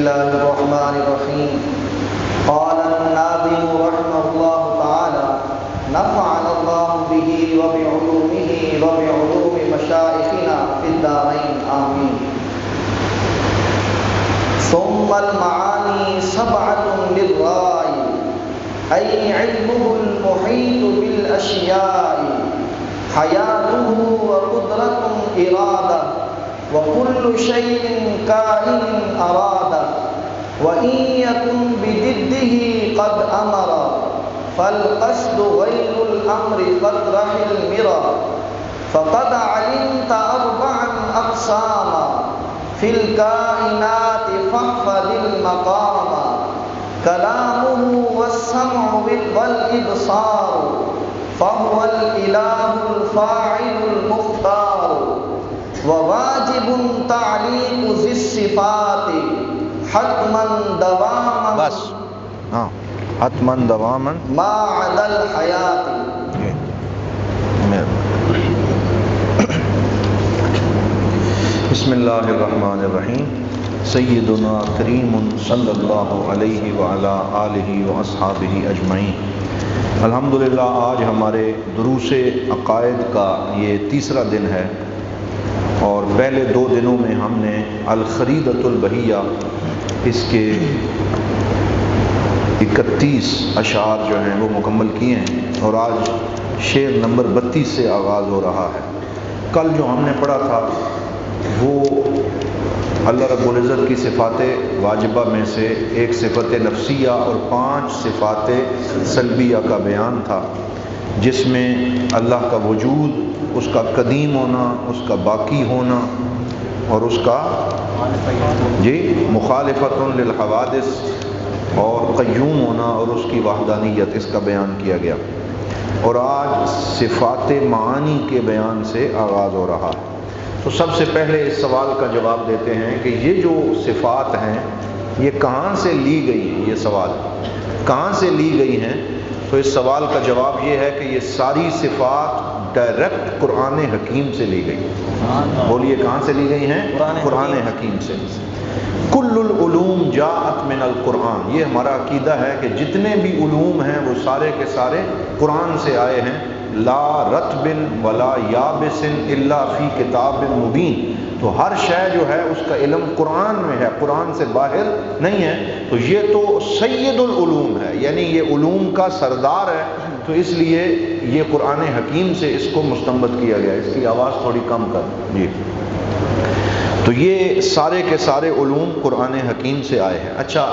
الله الرحمن الرحيم. قال الناظم رحمه الله تعالى: نفعنا الله به وبعلومه وبعلوم مشايخنا في الدارين آمين. ثم المعاني سبعة للرأي، أي علمه المحيط بالأشياء، حياته وقدرة إرادة، وكل شيء كائن أراده، وإن يكن بضده قد أمر، فالقصد غير الأمر فاطرح المرى. فقد علمت أربعا أقساما في الكائنات فاحفظ المقام، كلامه والسمع والإبصار، فهو الإله الفاعل المختار، وواجب تعليق ذي الصفات حتما دواما بس حتما دواما ما عدا الحياة. بسم اللہ الرحمن الرحیم. سیدنا کریم صلی اللہ علیہ وعلی آلہ واصحابہ اجمعین. الحمدللہ آج ہمارے دروس عقائد کا یہ تیسرا دن ہے، اور پہلے 2 دنوں میں ہم نے الخریدۃ البہیہ اس کے 31 اشعار جو ہیں وہ مکمل کیے ہیں، اور آج شعر نمبر 32 سے آغاز ہو رہا ہے. کل جو ہم نے پڑھا تھا وہ اللہ رب العزت کی صفات واجبہ میں سے ایک صفت نفسیہ اور 5 صفات سلبیہ کا بیان تھا، جس میں اللہ کا وجود، اس کا قدیم ہونا، اس کا باقی ہونا، اور اس کا مخالفت للحوادث اور قیوم ہونا، اور اس کی وحدانیت، اس کا بیان کیا گیا. اور آج صفات معانی کے بیان سے آغاز ہو رہا ہے. تو سب سے پہلے اس سوال کا جواب دیتے ہیں کہ یہ جو صفات ہیں یہ کہاں سے لی گئی ہیں. یہ سوال کہاں سے لی گئی ہیں؟ تو اس سوال کا جواب یہ ہے کہ یہ ساری صفات ڈائریکٹ قرآن حکیم سے لی گئی. بولیے کہاں سے لی گئی ہیں؟ قرآن حکیم سے. کل العلوم جاءت من القرآن. یہ ہمارا عقیدہ ہے کہ جتنے بھی علوم ہیں وہ سارے کے سارے قرآن سے آئے ہیں. لا رتب ولا یابس الا فی کتاب مبین. تو ہر شے جو ہے اس کا علم قرآن میں ہے، قرآن سے باہر نہیں ہے. تو یہ تو سید العلوم ہے، یعنی یہ علوم کا سردار ہے. تو اس لیے یہ قرآن حکیم سے اس کو مستنبط کیا گیا. اس کی آواز تھوڑی کم کر جی. تو یہ سارے کے سارے علوم قرآن حکیم سے آئے ہیں. اچھا،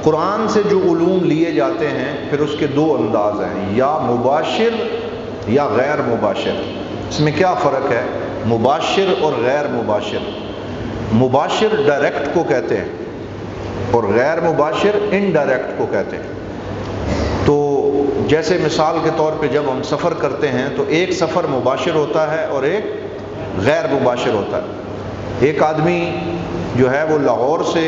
قرآن سے جو علوم لیے جاتے ہیں پھر اس کے 2 انداز ہیں، یا مباشر یا غیر مباشر. اس میں کیا فرق ہے؟ مباشر اور غیر مباشر. مباشر ڈائریکٹ کو کہتے ہیں اور غیر مباشر انڈائریکٹ کو کہتے ہیں. تو جیسے مثال کے طور پہ جب ہم سفر کرتے ہیں تو ایک سفر مباشر ہوتا ہے اور ایک غیر مباشر ہوتا ہے. ایک آدمی جو ہے وہ لاہور سے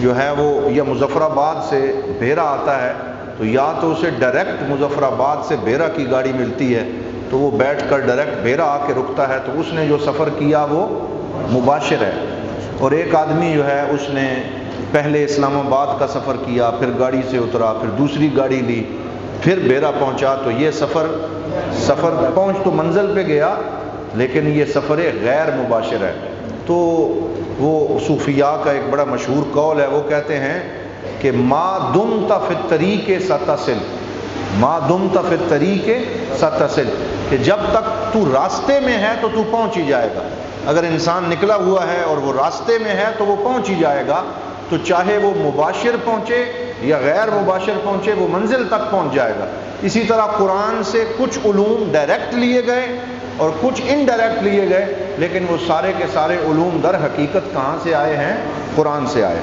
جو ہے وہ یا مظفر آباد سے بیرا آتا ہے، تو یا تو اسے ڈائریکٹ مظفر آباد سے بیرا کی گاڑی ملتی ہے تو وہ بیٹھ کر ڈائریکٹ بیرا آ کے رکتا ہے، تو اس نے جو سفر کیا وہ مباشر ہے. اور ایک آدمی جو ہے اس نے پہلے اسلام آباد کا سفر کیا، پھر گاڑی سے اترا، پھر دوسری گاڑی لی، پھر بیرا پہنچا. تو یہ سفر پہنچ تو منزل پہ گیا لیکن یہ سفر غیر مباشر ہے. تو وہ صوفیاء کا ایک بڑا مشہور قول ہے، وہ کہتے ہیں کہ ما دمت فی الطریق ستصل، ما دمت فی الطریق ستصل، کہ جب تک تو راستے میں ہے تو پہنچ ہی جائے گا. اگر انسان نکلا ہوا ہے اور وہ راستے میں ہے تو وہ پہنچ ہی جائے گا. تو چاہے وہ مباشر پہنچے یا غیر مباشر پہنچے، وہ منزل تک پہنچ جائے گا. اسی طرح قرآن سے کچھ علوم ڈائریکٹ لیے گئے اور کچھ انڈائریکٹ لیے گئے، لیکن وہ سارے کے سارے علوم در حقیقت کہاں سے آئے ہیں؟ قرآن سے آئے.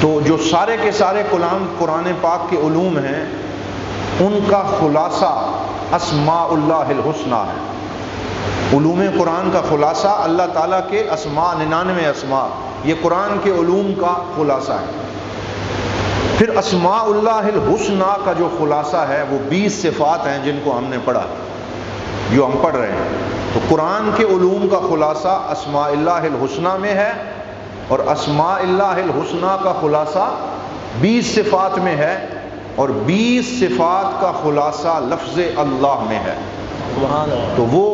تو جو سارے کے سارے قرآن پاک کے علوم ہیں ان کا خلاصہ اسماء اللہ الحسنی ہے. علوم قرآن کا خلاصہ اللہ تعالیٰ کے اسماء، 99 اسماء، یہ قرآن کے علوم کا خلاصہ ہے. پھر اسماء اللہ الحسنی کا جو خلاصہ ہے وہ 20 صفات ہیں جن کو ہم نے پڑھا، جو ہم پڑھ رہے ہیں. تو قرآن کے علوم کا خلاصہ اسماء اللہ الحسنی میں ہے، اور اسماء اللہ الحسنہ کا خلاصہ 20 صفات میں ہے، اور 20 صفات کا خلاصہ لفظ اللہ میں ہے۔ تو وہ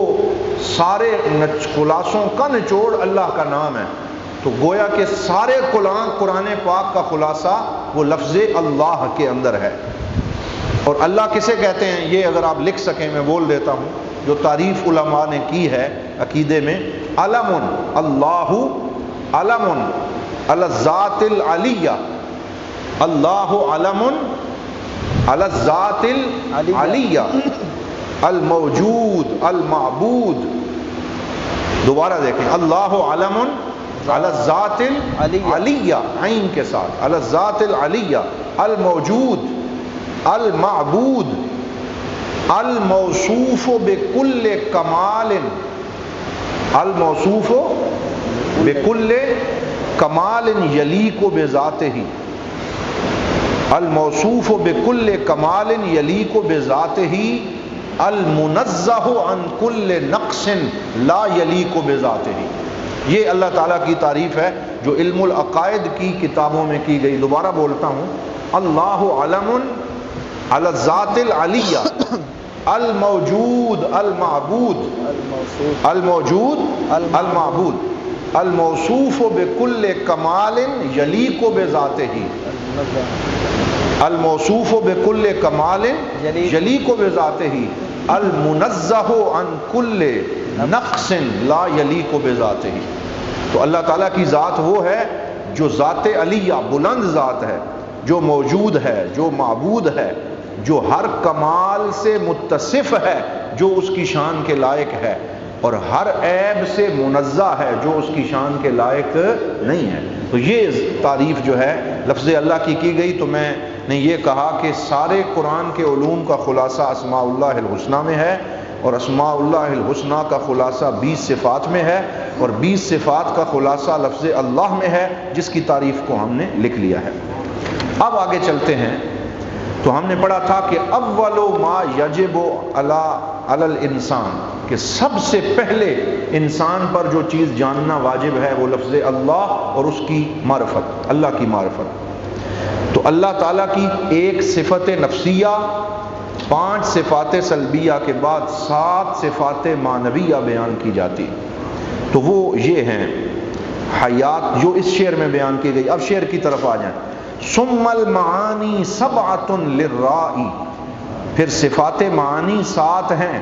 سارے خلاصوں کا نچوڑ اللہ کا نام ہے۔ تو گویا کہ سارے قرآن پاک کا خلاصہ وہ لفظ اللہ کے اندر ہے۔ اور اللہ کسے کہتے ہیں یہ اگر آپ لکھ سکیں میں بول دیتا ہوں، جو تعریف علماء نے کی ہے عقیدے میں، علم اللہ علم علی الذات العلیہ، اللہ علم علی الذات العلیہ الموجود المعبود۔ دوبارہ دیکھیں، اللہ علم علی الذات العلیہ عین کے ساتھ، علی الذات العلیہ الموجود المعبود الموصوف بکل کمال، الموصوف بکل کمال یلیق بذاتہ، الموصوف بکل کمال یلیق بذاتہ، المنزہ عن کل نقص لا یلیق بذاتہ۔ یہ اللہ تعالیٰ کی تعریف ہے جو علم العقائد کی کتابوں میں کی گئی۔ دوبارہ بولتا ہوں، اللہ علم علی الذات العلیہ الموجود المعبود الموجود المعبود الموصوف بکل کمال یلیق بذاتہ، الموصوف بکل کمال یلیق بذاتہ، المنزہ عن کل نقص لا یلیق بذاتہ۔ تو اللہ تعالیٰ کی ذات وہ ہے جو ذات علیہ بلند ذات ہے، جو موجود ہے، جو معبود ہے، جو ہر کمال سے متصف ہے جو اس کی شان کے لائق ہے، اور ہر عیب سے منزہ ہے جو اس کی شان کے لائق نہیں ہے۔ تو یہ تعریف جو ہے لفظ اللہ کی گئی۔ تو میں نے یہ کہا کہ سارے قرآن کے علوم کا خلاصہ اسماء اللہ الحسنہ میں ہے، اور اسماء اللہ الحسنہ کا خلاصہ 20 صفات میں ہے، اور 20 صفات کا خلاصہ لفظ اللہ میں ہے، جس کی تعریف کو ہم نے لکھ لیا ہے۔ اب آگے چلتے ہیں۔ تو ہم نے پڑھا تھا کہ اول ما یجب علی الانسان، کہ سب سے پہلے انسان پر جو چیز جاننا واجب ہے وہ لفظ اللہ اور اس کی معرفت، اللہ کی معرفت۔ تو اللہ تعالیٰ کی ایک صفت نفسیہ، 5 صفات سلبیہ کے بعد 7 صفات معنویہ بیان کی جاتی۔ تو وہ یہ ہیں حیات جو اس شعر میں بیان کی گئی۔ اب شعر کی طرف آ جائیں۔ ثم المعانی سبعۃ للرائی، پھر صفات معانی 7 ہیں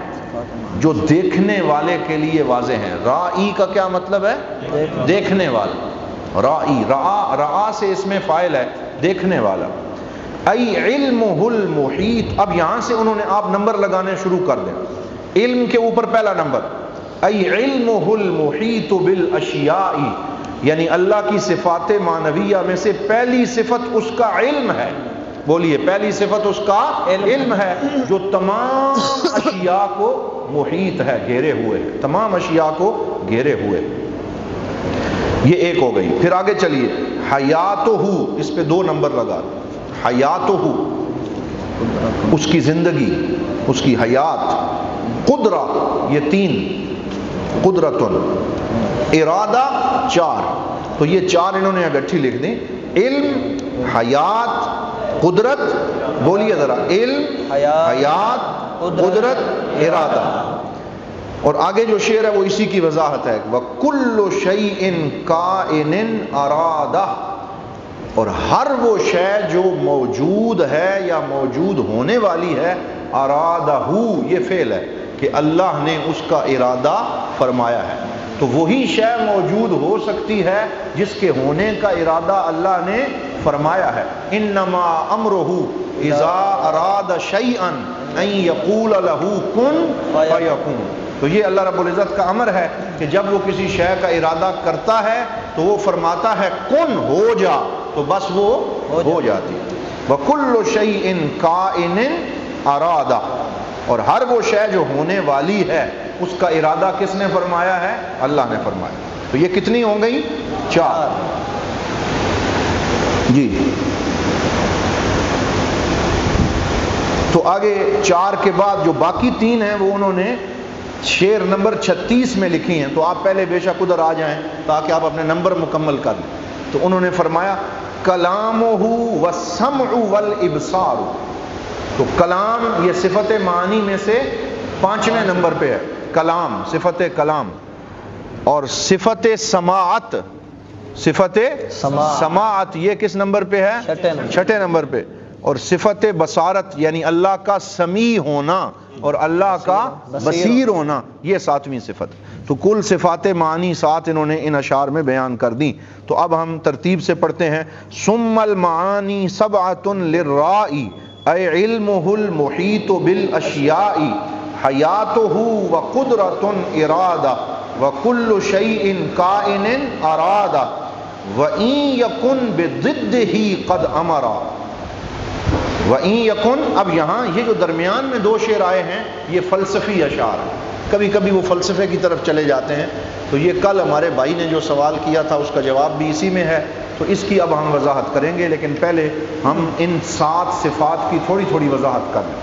جو دیکھنے والے کے لیے واضح ہیں۔ رائی کا کیا مطلب ہے؟ دیکھنے والا۔ رائی، رعا سے اس میں فاعل ہے، دیکھنے والا۔ ای علمہ المحیط، اب یہاں سے انہوں نے آپ نمبر لگانے شروع کر دیں۔ علم کے اوپر پہلا نمبر، ای علمہ المحیط بالاشیاء، یعنی اللہ کی صفات معنویہ میں سے پہلی صفت اس کا علم ہے۔ بولیے، پہلی صفت اس کا علم ہے جو تمام اشیاء کو محیط ہے، گھیرے ہوئے، تمام اشیاء کو گھیرے ہوئے۔ یہ ایک ہو گئی۔ پھر آگے چلیے، حیاتہ، اس پہ 2 نمبر لگا۔ حیاتہ، اس کی زندگی، اس کی حیات۔ قدرہ، یہ 3، قدرتن۔ ارادہ 4۔ تو یہ 4 انہوں نے اگٹھی لکھ دی، علم، حیات، قدرت۔ بولیے ذرا، علم، حیات، قدرت، ارادہ۔ اور آگے جو شعر ہے وہ اسی کی وضاحت ہے۔ وَكُلُّ شَيْءٍ كَائِنٍ أَرَادَهُ، اور ہر وہ شے جو موجود ہے یا موجود ہونے والی ہے، ارادہ، یہ فعل ہے کہ اللہ نے اس کا ارادہ فرمایا ہے۔ تو وہی شے موجود ہو سکتی ہے جس کے ہونے کا ارادہ اللہ نے فرمایا ہے۔ انما امرہ اذا اراد شیئا ان یقول لہ کن فیکون۔ تو یہ اللہ رب العزت کا امر ہے کہ جب وہ کسی شے کا ارادہ کرتا ہے تو وہ فرماتا ہے کن، ہو جا، تو بس وہ ہو جاتی۔ وَكُلُّ شَيْءٍ كَائِنٍ أَرَادَهُ، اور ہر وہ شے جو ہونے والی ہے اس کا ارادہ کس نے فرمایا ہے؟ اللہ نے فرمایا۔ تو یہ کتنی ہو گئی؟ 4۔ جی، تو آگے 4 کے بعد جو باقی 3 ہیں وہ انہوں نے شعر نمبر 36 میں لکھی ہیں۔ تو آپ پہلے بے شک ادھر آ جائیں تاکہ آپ اپنے نمبر مکمل کر لیں۔ تو انہوں نے فرمایا کلامہ والسمع والابصار. تو کلام یہ صفت معانی میں سے 5ویں نمبر پہ ہے. کلام صفت کلام، اور صفت سماعت، صفت سماعت یہ کس نمبر پہ ہے؟ 6 نمبر پہ. اور صفت بصارت یعنی اللہ کا سمیع ہونا اور اللہ کا بصیر ہونا یہ 7ویں صفت. تو کل صفات معانی 7 انہوں نے ان اشعار میں بیان کر دی. تو اب ہم ترتیب سے پڑھتے ہیں. ثم المعانی 7 للرائی اے علمہ المحیط بالاشیاء حیاتہ وقدرۃ ارادہ وکل شیء کائن ارادہ وَإِن يَكُن بِضِدِّهِ قَدْ أَمَرَ وَإِن يَكُن. اب یہاں یہ جو درمیان میں 2 شعر آئے ہیں یہ فلسفی اشعار ہیں. کبھی کبھی وہ فلسفے کی طرف چلے جاتے ہیں. تو یہ کل ہمارے بھائی نے جو سوال کیا تھا اس کا جواب بھی اسی میں ہے، تو اس کی اب ہم وضاحت کریں گے. لیکن پہلے ہم ان 7 صفات کی تھوڑی تھوڑی وضاحت کر لیں.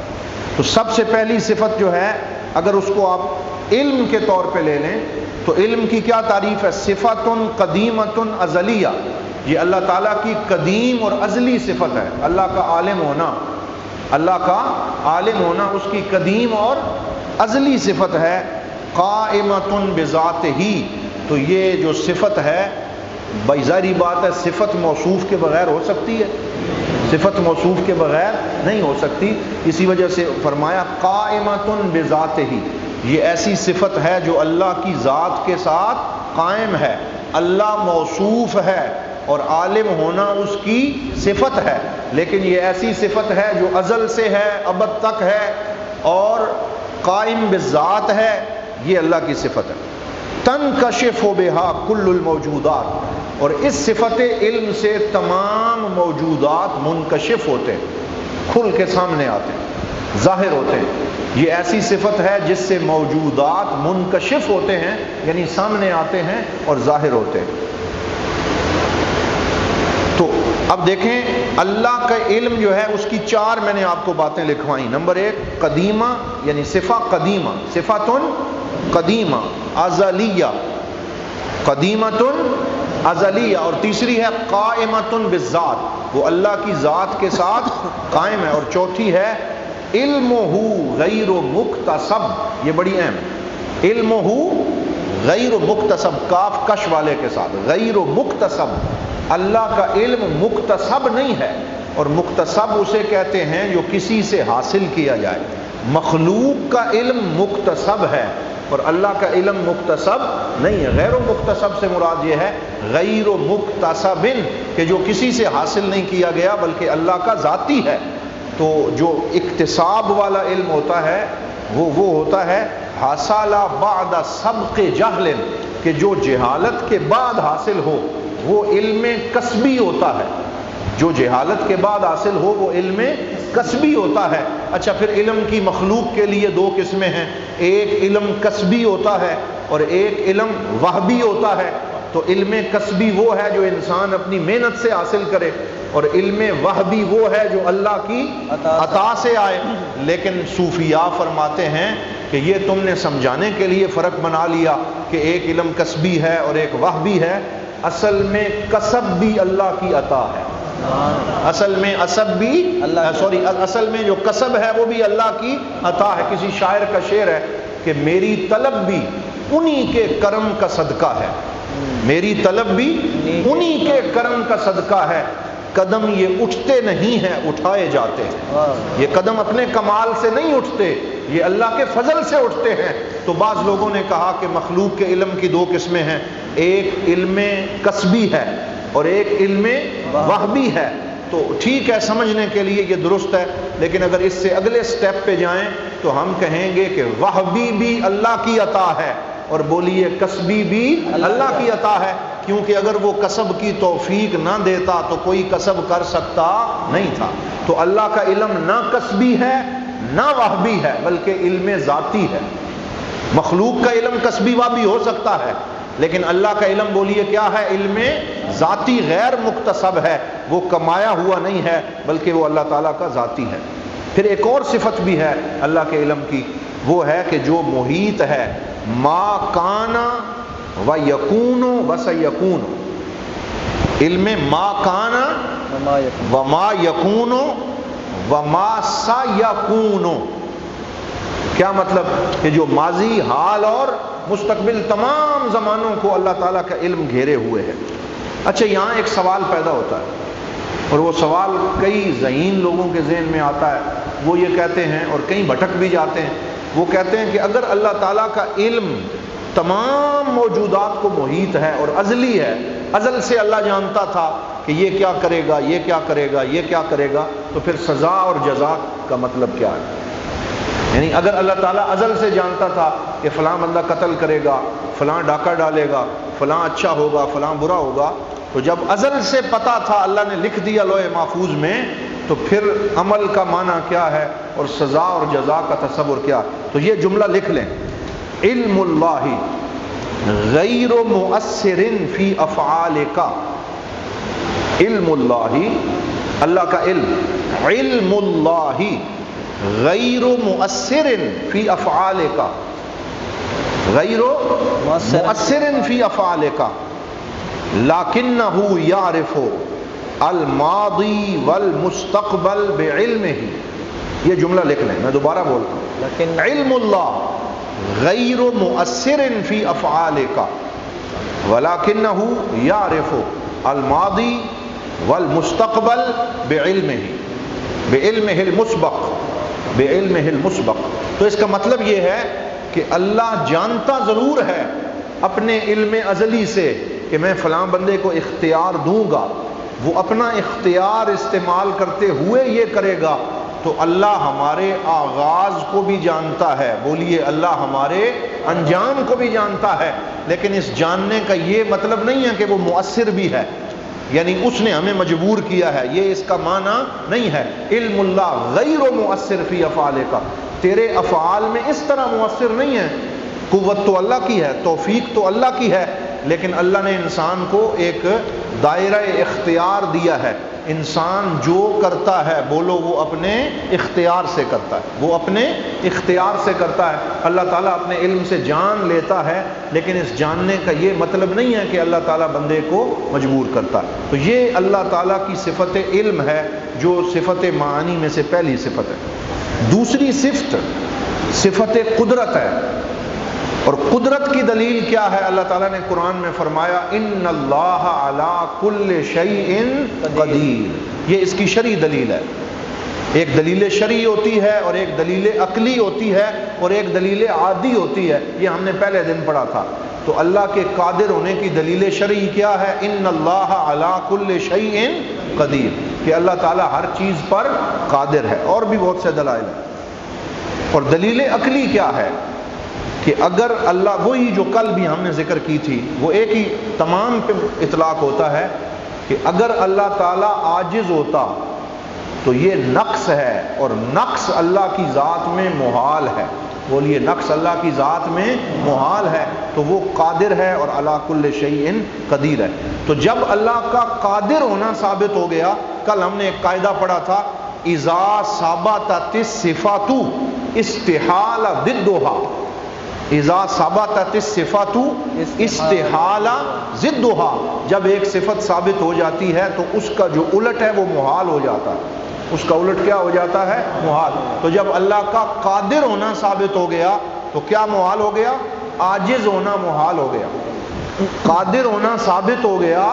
تو سب سے پہلی صفت جو ہے اگر اس کو آپ علم کے طور پہ لے لیں تو علم کی کیا تعریف ہے؟ صفت قدیمۃ ازلیہ. یہ اللہ تعالیٰ کی قدیم اور ازلی صفت ہے. اللہ کا عالم ہونا، اللہ کا عالم ہونا اس کی قدیم اور ازلی صفت ہے. قائمۃ بذاتہ. تو یہ جو صفت ہے بھائی ظاہری بات ہے صفت موصوف کے بغیر ہو سکتی ہے؟ صفت موصوف کے بغیر نہیں ہو سکتی. اسی وجہ سے فرمایا قائمۃ بذاتہ. یہ ایسی صفت ہے جو اللہ کی ذات کے ساتھ قائم ہے. اللہ موصوف ہے اور عالم ہونا اس کی صفت ہے، لیکن یہ ایسی صفت ہے جو ازل سے ہے، ابد تک ہے اور قائم بالذات ہے. یہ اللہ کی صفت ہے. تنکشف بہا کل الموجودات. اور اس صفت علم سے تمام موجودات منکشف ہوتے ہیں، کھل کے سامنے آتے ہیں، ظاہر ہوتے ہیں. یہ ایسی صفت ہے جس سے موجودات منکشف ہوتے ہیں، یعنی سامنے آتے ہیں اور ظاہر ہوتے ہیں. تو اب دیکھیں اللہ کا علم جو ہے اس کی 4 میں نے آپ کو باتیں لکھوائیں. نمبر 1 قدیمہ یعنی صفہ قدیمہ، صفۃ قدیمہ ازلیہ، قدیمۃ ازلیہ. اور تیسری ہے قائمۃ بالذات، وہ اللہ کی ذات کے ساتھ قائم ہے. اور چوتھی ہے علمہ غیر مکتسب. یہ بڑی اہم، علمہ غیر مکتسب، کاف کش والے کے ساتھ، غیر مکتسب. اللہ کا علم مکتسب نہیں ہے. اور مکتسب اسے کہتے ہیں جو کسی سے حاصل کیا جائے. مخلوق کا علم مکتسب ہے اور اللہ کا علم مکتسب نہیں ہے. غیر مکتسب سے مراد یہ ہے غیر مکتسب کہ جو کسی سے حاصل نہیں کیا گیا بلکہ اللہ کا ذاتی ہے. تو جو اکتساب والا علم ہوتا ہے وہ ہوتا ہے حاصل بعد سبق جہل، کہ جو جہالت کے بعد حاصل ہو وہ علم کسبی ہوتا ہے. جو جہالت کے بعد حاصل ہو وہ علم کسبی ہوتا ہے. اچھا پھر علم کی مخلوق کے لیے 2 قسمیں ہیں. ایک علم کسبی ہوتا ہے اور ایک علم وہبی ہوتا ہے. تو علم کسبی وہ ہے جو انسان اپنی محنت سے حاصل کرے اور علم وہبی وہ ہے جو اللہ کی عطا سے آئے. لیکن صوفیاء فرماتے ہیں کہ یہ تم نے سمجھانے کے لیے فرق بنا لیا کہ ایک علم کسبی ہے اور ایک وہبی ہے. اصل میں کسب بھی اللہ کی عطا ہے. اصل میں اصل میں جو کسب ہے وہ بھی اللہ کی عطا ہے. کسی شاعر کا شعر ہے کہ میری طلب بھی انہی کے کرم کا صدقہ ہے. میری طلب بھی انہی کے کرم کا صدقہ ہے. قدم یہ اٹھتے نہیں ہیں اٹھائے جاتے ہیں. یہ قدم اپنے کمال سے نہیں اٹھتے، یہ اللہ کے فضل سے اٹھتے ہیں. تو بعض لوگوں نے کہا کہ مخلوق کے علم کی 2 قسمیں ہیں. ایک علم کسبی ہے اور ایک علم وہبی ہے. تو ٹھیک ہے سمجھنے کے لیے یہ درست ہے. لیکن اگر اس سے اگلے سٹیپ پہ جائیں تو ہم کہیں گے کہ وہبی بھی اللہ کی عطا ہے اور بولیے کسبی بھی اللہ کی عطا ہے. کیونکہ اگر وہ کسب کی توفیق نہ دیتا تو کوئی کسب کر سکتا نہیں تھا. تو اللہ کا علم نہ کسبی ہے نہ وہبی ہے بلکہ علم ذاتی ہے. مخلوق کا علم کسبی وہبی ہو سکتا ہے لیکن اللہ کا علم بولیے کیا ہے؟ علم ذاتی، غیر مکتسب ہے. وہ کمایا ہوا نہیں ہے بلکہ وہ اللہ تعالیٰ کا ذاتی ہے. پھر ایک اور صفت بھی ہے اللہ کے علم کی، وہ ہے کہ جو محیط ہے ما کانا و یکون و سیکون. علم ما کانا وما یکون وما سیکون. کیا مطلب؟ کہ جو ماضی، حال اور مستقبل تمام زمانوں کو اللہ تعالیٰ کا علم گھیرے ہوئے ہے. اچھا، یہاں ایک سوال پیدا ہوتا ہے، اور وہ سوال کئی ذہین لوگوں کے ذہن میں آتا ہے. وہ یہ کہتے ہیں، اور کئی بھٹک بھی جاتے ہیں، وہ کہتے ہیں کہ اگر اللہ تعالیٰ کا علم تمام موجودات کو محیط ہے اور ازلی ہے، ازل سے اللہ جانتا تھا کہ یہ کیا کرے گا، یہ کیا کرے گا، یہ کیا کرے گا، تو پھر سزا اور جزا کا مطلب کیا ہے؟ یعنی اگر اللہ تعالیٰ ازل سے جانتا تھا کہ فلاں بندہ قتل کرے گا، فلاں ڈاکہ ڈالے گا، فلاں اچھا ہوگا، فلاں برا ہوگا، تو جب ازل سے پتا تھا، اللہ نے لکھ دیا لوح محفوظ میں، تو پھر عمل کا معنی کیا ہے اور سزا اور جزا کا تصور کیا؟ تو یہ جملہ لکھ لیں: علم اللہ غیر مؤثر فی افعالک. علم اللہ، اللہ کا علم، علم اللہ غیر مؤثر فی افعالک، غیر مؤثر فی افعالک لکنہ یعرف الماضی والمستقبل بعلمہ. یہ جملہ لکھ لیں، میں دوبارہ بولتا ہوں: علم اللہ غیر مؤثر فی افعالک ولکنہ یعرف الماضی والمستقبل بعلمہ، بعلمہ المسبق، بعلمہ المسبق. تو اس کا مطلب یہ ہے کہ اللہ جانتا ضرور ہے اپنے علم ازلی سے کہ میں فلاں بندے کو اختیار دوں گا، وہ اپنا اختیار استعمال کرتے ہوئے یہ کرے گا. تو اللہ ہمارے آغاز کو بھی جانتا ہے، بولیے اللہ ہمارے انجام کو بھی جانتا ہے، لیکن اس جاننے کا یہ مطلب نہیں ہے کہ وہ مؤثر بھی ہے، یعنی اس نے ہمیں مجبور کیا ہے، یہ اس کا معنی نہیں ہے. علم اللہ غیر مؤثر فی افعالک، تیرے افعال میں اس طرح مؤثر نہیں ہے. قوت تو اللہ کی ہے، توفیق تو اللہ کی ہے، لیکن اللہ نے انسان کو ایک دائرہ اختیار دیا ہے. انسان جو کرتا ہے، بولو، وہ اپنے اختیار سے کرتا ہے، وہ اپنے اختیار سے کرتا ہے. اللہ تعالیٰ اپنے علم سے جان لیتا ہے، لیکن اس جاننے کا یہ مطلب نہیں ہے کہ اللہ تعالیٰ بندے کو مجبور کرتا ہے. تو یہ اللہ تعالیٰ کی صفت علم ہے، جو صفت معانی میں سے پہلی صفت ہے. دوسری صفت صفت قدرت ہے، اور قدرت کی دلیل کیا ہے؟ اللہ تعالیٰ نے قرآن میں فرمایا: ان اللہ علی کل شیء قدیر. یہ اس کی شرعی دلیل ہے. ایک دلیل شرعی ہوتی ہے، اور ایک دلیل عقلی ہوتی ہے، اور ایک دلیل عادی ہوتی ہے. یہ ہم نے پہلے دن پڑھا تھا. تو اللہ کے قادر ہونے کی دلیل شرعی کیا ہے؟ ان اللہ علی کل شیء قدیر، کہ اللہ تعالیٰ ہر چیز پر قادر ہے. اور بھی بہت سے دلائل ہیں. اور دلیل عقلی کیا ہے؟ کہ اگر اللہ، وہی جو کل بھی ہم نے ذکر کی تھی، وہ ایک ہی تمام پہ اطلاق ہوتا ہے کہ اگر اللہ تعالیٰ عاجز ہوتا تو یہ نقص ہے، اور نقص اللہ کی ذات میں محال ہے. بولیے، نقص اللہ کی ذات میں محال ہے، تو وہ قادر ہے اور علی کل شیء قدیر ہے. تو جب اللہ کا قادر ہونا ثابت ہو گیا، کل ہم نے ایک قاعدہ پڑھا تھا: اذا ثبتت الصفات استحال ضدها، اذا ثبتت الصفات استحال ضدها. جب ایک صفت ثابت ہو جاتی ہے تو اس کا جو الٹ ہے وہ محال ہو جاتا ہے. اس کا الٹ کیا ہو جاتا ہے؟ محال. تو جب اللہ کا قادر ہونا ثابت ہو گیا تو کیا محال ہو گیا؟ عاجز ہونا محال ہو گیا. قادر ہونا ثابت ہو گیا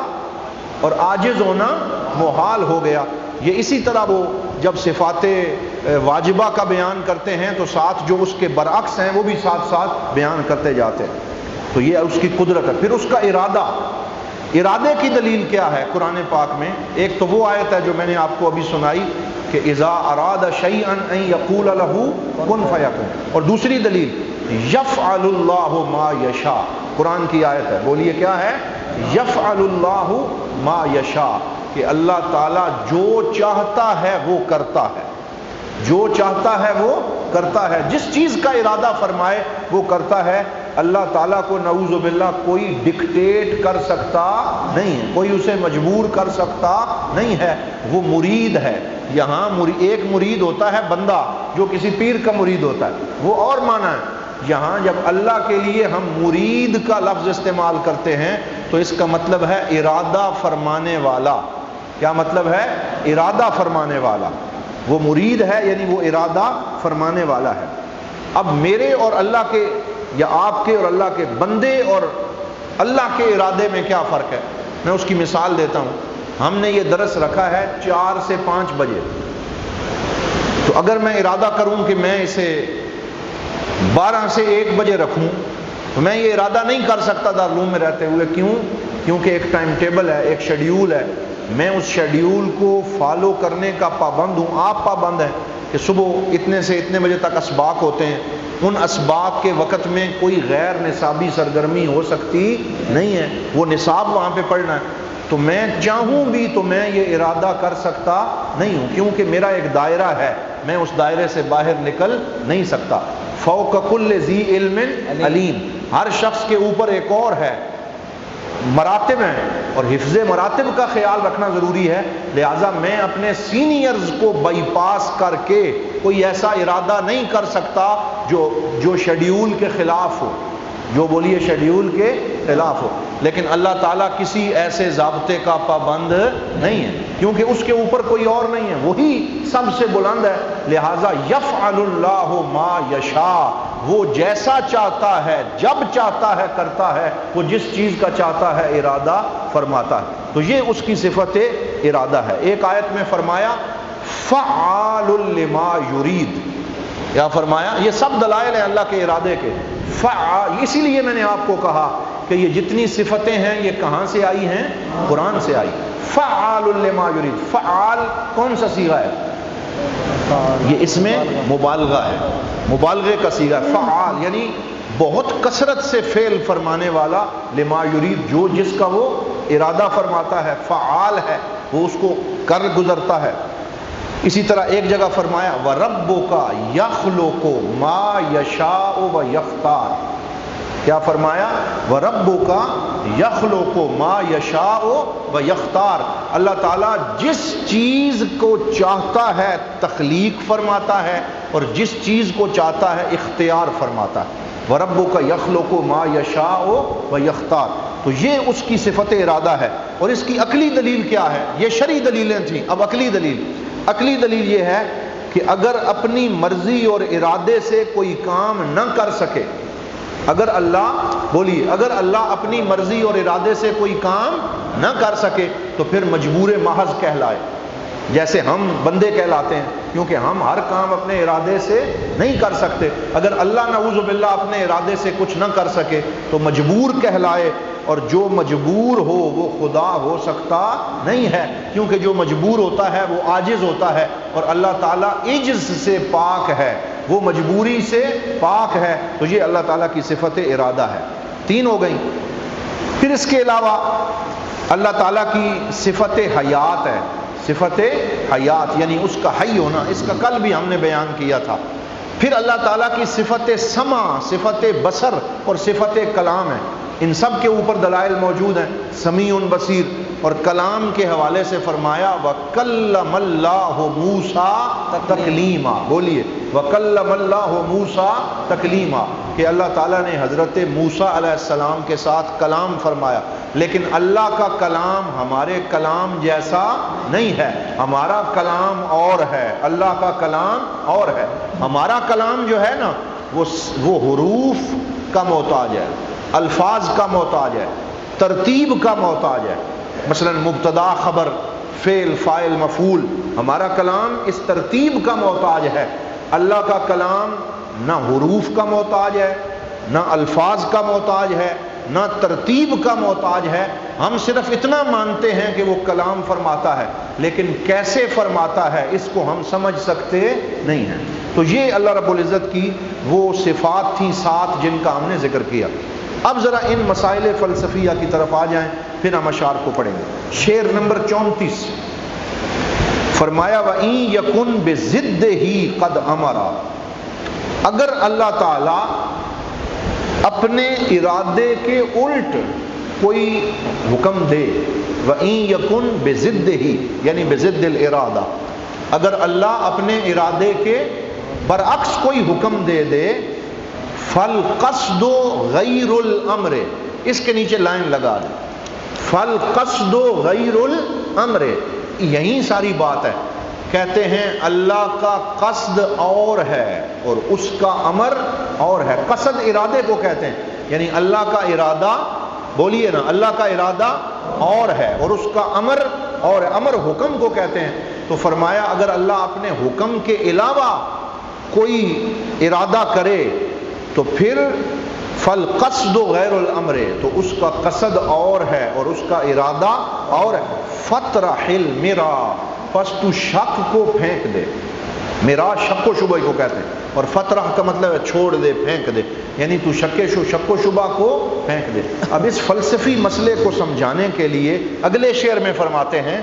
اور عاجز ہونا محال ہو گیا. یہ اسی طرح وہ جب صفات واجبہ کا بیان کرتے ہیں تو ساتھ جو اس کے برعکس ہیں وہ بھی ساتھ ساتھ بیان کرتے جاتے ہیں. تو یہ اس کی قدرت ہے. پھر اس کا ارادہ، ارادے کی دلیل کیا ہے قرآن پاک میں؟ ایک تو وہ آیت ہے جو میں نے آپ کو ابھی سنائی کہ اذا اراد شیئا ان یقول له کن فیکون. اور دوسری دلیل یفعل اللہ ما یشاء، قرآن کی آیت ہے. بولیے کیا ہے؟ یفعل اللہ ما یشاء، کہ اللہ تعالیٰ جو چاہتا ہے وہ کرتا ہے، جو چاہتا ہے وہ کرتا ہے. جس چیز کا ارادہ فرمائے وہ کرتا ہے. اللہ تعالیٰ کو نعوذ باللہ کوئی ڈکٹیٹ کر سکتا نہیں ہے، کوئی اسے مجبور کر سکتا نہیں ہے. وہ مرید ہے. یہاں ایک مرید ہوتا ہے بندہ جو کسی پیر کا مرید ہوتا ہے، وہ اور معنی ہے. یہاں جب اللہ کے لیے ہم مرید کا لفظ استعمال کرتے ہیں تو اس کا مطلب ہے ارادہ فرمانے والا. کیا مطلب ہے؟ ارادہ فرمانے والا. وہ مرید ہے یعنی وہ ارادہ فرمانے والا ہے. اب میرے اور اللہ کے یا آپ کے اور اللہ کے بندے اور اللہ کے ارادے میں کیا فرق ہے؟ میں اس کی مثال دیتا ہوں. ہم نے یہ درس رکھا ہے 4 سے 5 بجے. تو اگر میں ارادہ کروں کہ میں اسے 12 سے 1 بجے رکھوں تو میں یہ ارادہ نہیں کر سکتا دارالعلوم میں رہتے ہوئے. کیوں؟ کیونکہ ایک ٹائم ٹیبل ہے، ایک شیڈیول ہے. میں اس شیڈیول کو فالو کرنے کا پابند ہوں. آپ پابند ہیں کہ صبح اتنے سے اتنے بجے تک اسباق ہوتے ہیں. ان اسباق کے وقت میں کوئی غیر نصابی سرگرمی ہو سکتی نہیں ہے. وہ نصاب وہاں پہ پڑھنا ہے. تو میں چاہوں بھی تو میں یہ ارادہ کر سکتا نہیں ہوں، کیونکہ میرا ایک دائرہ ہے، میں اس دائرے سے باہر نکل نہیں سکتا. فوق کل ذی علم علیم. ہر شخص کے اوپر ایک اور ہے، مراتب ہیں، اور حفظ مراتب کا خیال رکھنا ضروری ہے. لہٰذا میں اپنے سینئرز کو بائی پاس کر کے کوئی ایسا ارادہ نہیں کر سکتا جو شیڈیول کے خلاف ہو، جو بولیے شیڈیول کے خلاف ہو. لیکن اللہ تعالیٰ کسی ایسے ضابطے کا پابند نہیں ہے، کیونکہ اس کے اوپر کوئی اور نہیں ہے، وہی سب سے بلند ہے. لہٰذا یفعل اللہ ما یشاء. وہ جیسا چاہتا ہے، جب چاہتا ہے کرتا ہے، وہ جس چیز کا چاہتا ہے ارادہ فرماتا ہے. تو یہ اس کی صفت ارادہ ہے. ایک آیت میں فرمایا فعال لما یرید. کیا فرمایا؟ یہ سب دلائل ہیں اللہ کے ارادے کے. اسی لیے میں نے آپ کو کہا کہ یہ جتنی صفتیں ہیں یہ کہاں سے آئی ہیں؟ قرآن سے آئی. فعال لما یرید. فعال کون سا صیغہ ہے؟ یہ اس میں مبالغہ ہے، مبالغے کا صیغہ ہے. فعال یعنی بہت کثرت سے فعل فرمانے والا، لما یرید جو جس کا وہ ارادہ فرماتا ہے. فعال ہے، وہ اس کو کر گزرتا ہے. اسی طرح ایک جگہ فرمایا وَرَبُّكَ يَخْلُقُ مَا يَشَاءُ وَيَخْتَارُ. کیا فرمایا؟ وَرَبُّكَ يَخْلُقُ مَا يَشَاءُ وَيَخْتَارُ. اللہ تعالیٰ جس چیز کو چاہتا ہے تخلیق فرماتا ہے، اور جس چیز کو چاہتا ہے اختیار فرماتا ہے. وَرَبُّكَ يَخْلُقُ مَا يَشَاءُ وَيَخْتَارُ. تو یہ اس کی صفت ارادہ ہے. اور اس کی عقلی دلیل کیا ہے؟ یہ شرعی دلیلیں تھیں، اب عقلی دلیل یہ ہے کہ اگر اپنی مرضی اور ارادے سے کوئی کام نہ کر سکے، اگر اللہ اپنی مرضی اور ارادے سے کوئی کام نہ کر سکے تو پھر مجبور محض کہلائے. جیسے ہم بندے کہلاتے ہیں، کیونکہ ہم ہر کام اپنے ارادے سے نہیں کر سکتے. اگر اللہ نعوذ باللہ اپنے ارادے سے کچھ نہ کر سکے تو مجبور کہلائے. اور جو مجبور ہو وہ خدا ہو سکتا نہیں ہے، کیونکہ جو مجبور ہوتا ہے وہ عاجز ہوتا ہے، اور اللہ تعالیٰ عجز سے پاک ہے، وہ مجبوری سے پاک ہے. تو یہ اللہ تعالیٰ کی صفت ارادہ ہے. 3 ہو گئیں. پھر اس کے علاوہ اللہ تعالیٰ کی صفت حیات ہے. صفت حیات یعنی اس کا حی ہونا، اس کا کل بھی ہم نے بیان کیا تھا. پھر اللہ تعالیٰ کی صفت سمع، صفت بصر اور صفت کلام ہے. ان سب کے اوپر دلائل موجود ہیں. سمیع بصیر. اور کلام کے حوالے سے فرمایا وَكَلَّمَ اللَّهُ مُوسَىٰ تَكْلِيمًا. بولیے وَكَلَّمَ اللَّهُ مُوسَىٰ تَكْلِيمًا، کہ اللہ تعالیٰ نے حضرت موسیٰ علیہ السلام کے ساتھ کلام فرمایا. لیکن اللہ کا کلام ہمارے کلام جیسا نہیں ہے. ہمارا کلام اور ہے، اللہ کا کلام اور ہے. ہمارا کلام جو ہے نا وہ حروف کا محتاج ہے، الفاظ کا محتاج ہے، ترتیب کا محتاج ہے. مثلا مبتدا خبر فعل فاعل مفعول، ہمارا کلام اس ترتیب کا محتاج ہے. اللہ کا کلام نہ حروف کا محتاج ہے، نہ الفاظ کا محتاج ہے، نہ ترتیب کا محتاج ہے. ہم صرف اتنا مانتے ہیں کہ وہ کلام فرماتا ہے، لیکن کیسے فرماتا ہے اس کو ہم سمجھ سکتے نہیں ہیں. تو یہ اللہ رب العزت کی وہ صفات تھیں 7 جن کا ہم نے ذکر کیا. اب ذرا ان مسائل فلسفیہ کی طرف آ جائیں، پھر ہم اشعار کو پڑھیں گے. شعر نمبر 34 فرمایا وَإِن يَكُن بِضِدِّهِ قَدْ أَمَرَ. اگر اللہ تعالی اپنے ارادے کے الٹ کوئی حکم دے، وَإِن يَكُن بِضِدِّهِ یعنی بِضِدِّ الْإِرَادَةِ، اگر اللہ اپنے ارادے کے برعکس کوئی حکم دے دے، فَالْقَصْدُ غَيْرُ الْأَمْرِ، اس کے نیچے لائن لگا دیں. فالقصد غیر الامر، یہی ساری بات ہے. کہتے ہیں اللہ کا قصد اور ہے اور اس کا امر اور ہے. قصد ارادے کو کہتے ہیں، یعنی اللہ کا ارادہ، بولیے نا، اللہ کا ارادہ اور ہے اور اس کا امر اور ہے. امر حکم کو کہتے ہیں. تو فرمایا اگر اللہ اپنے حکم کے علاوہ کوئی ارادہ کرے تو پھر فالقصد غیر الامر، تو اس کا قصد اور ہے اور اس کا ارادہ اور ہے. فطرح المرا، پس تو شک کو پھینک دے. میرا شک و شبہ کو کہتے ہیں، اور فطرح کا مطلب ہے چھوڑ دے، پھینک دے، یعنی تو شک و شبہ کو پھینک دے. اب اس فلسفی مسئلے کو سمجھانے کے لیے اگلے شعر میں فرماتے ہیں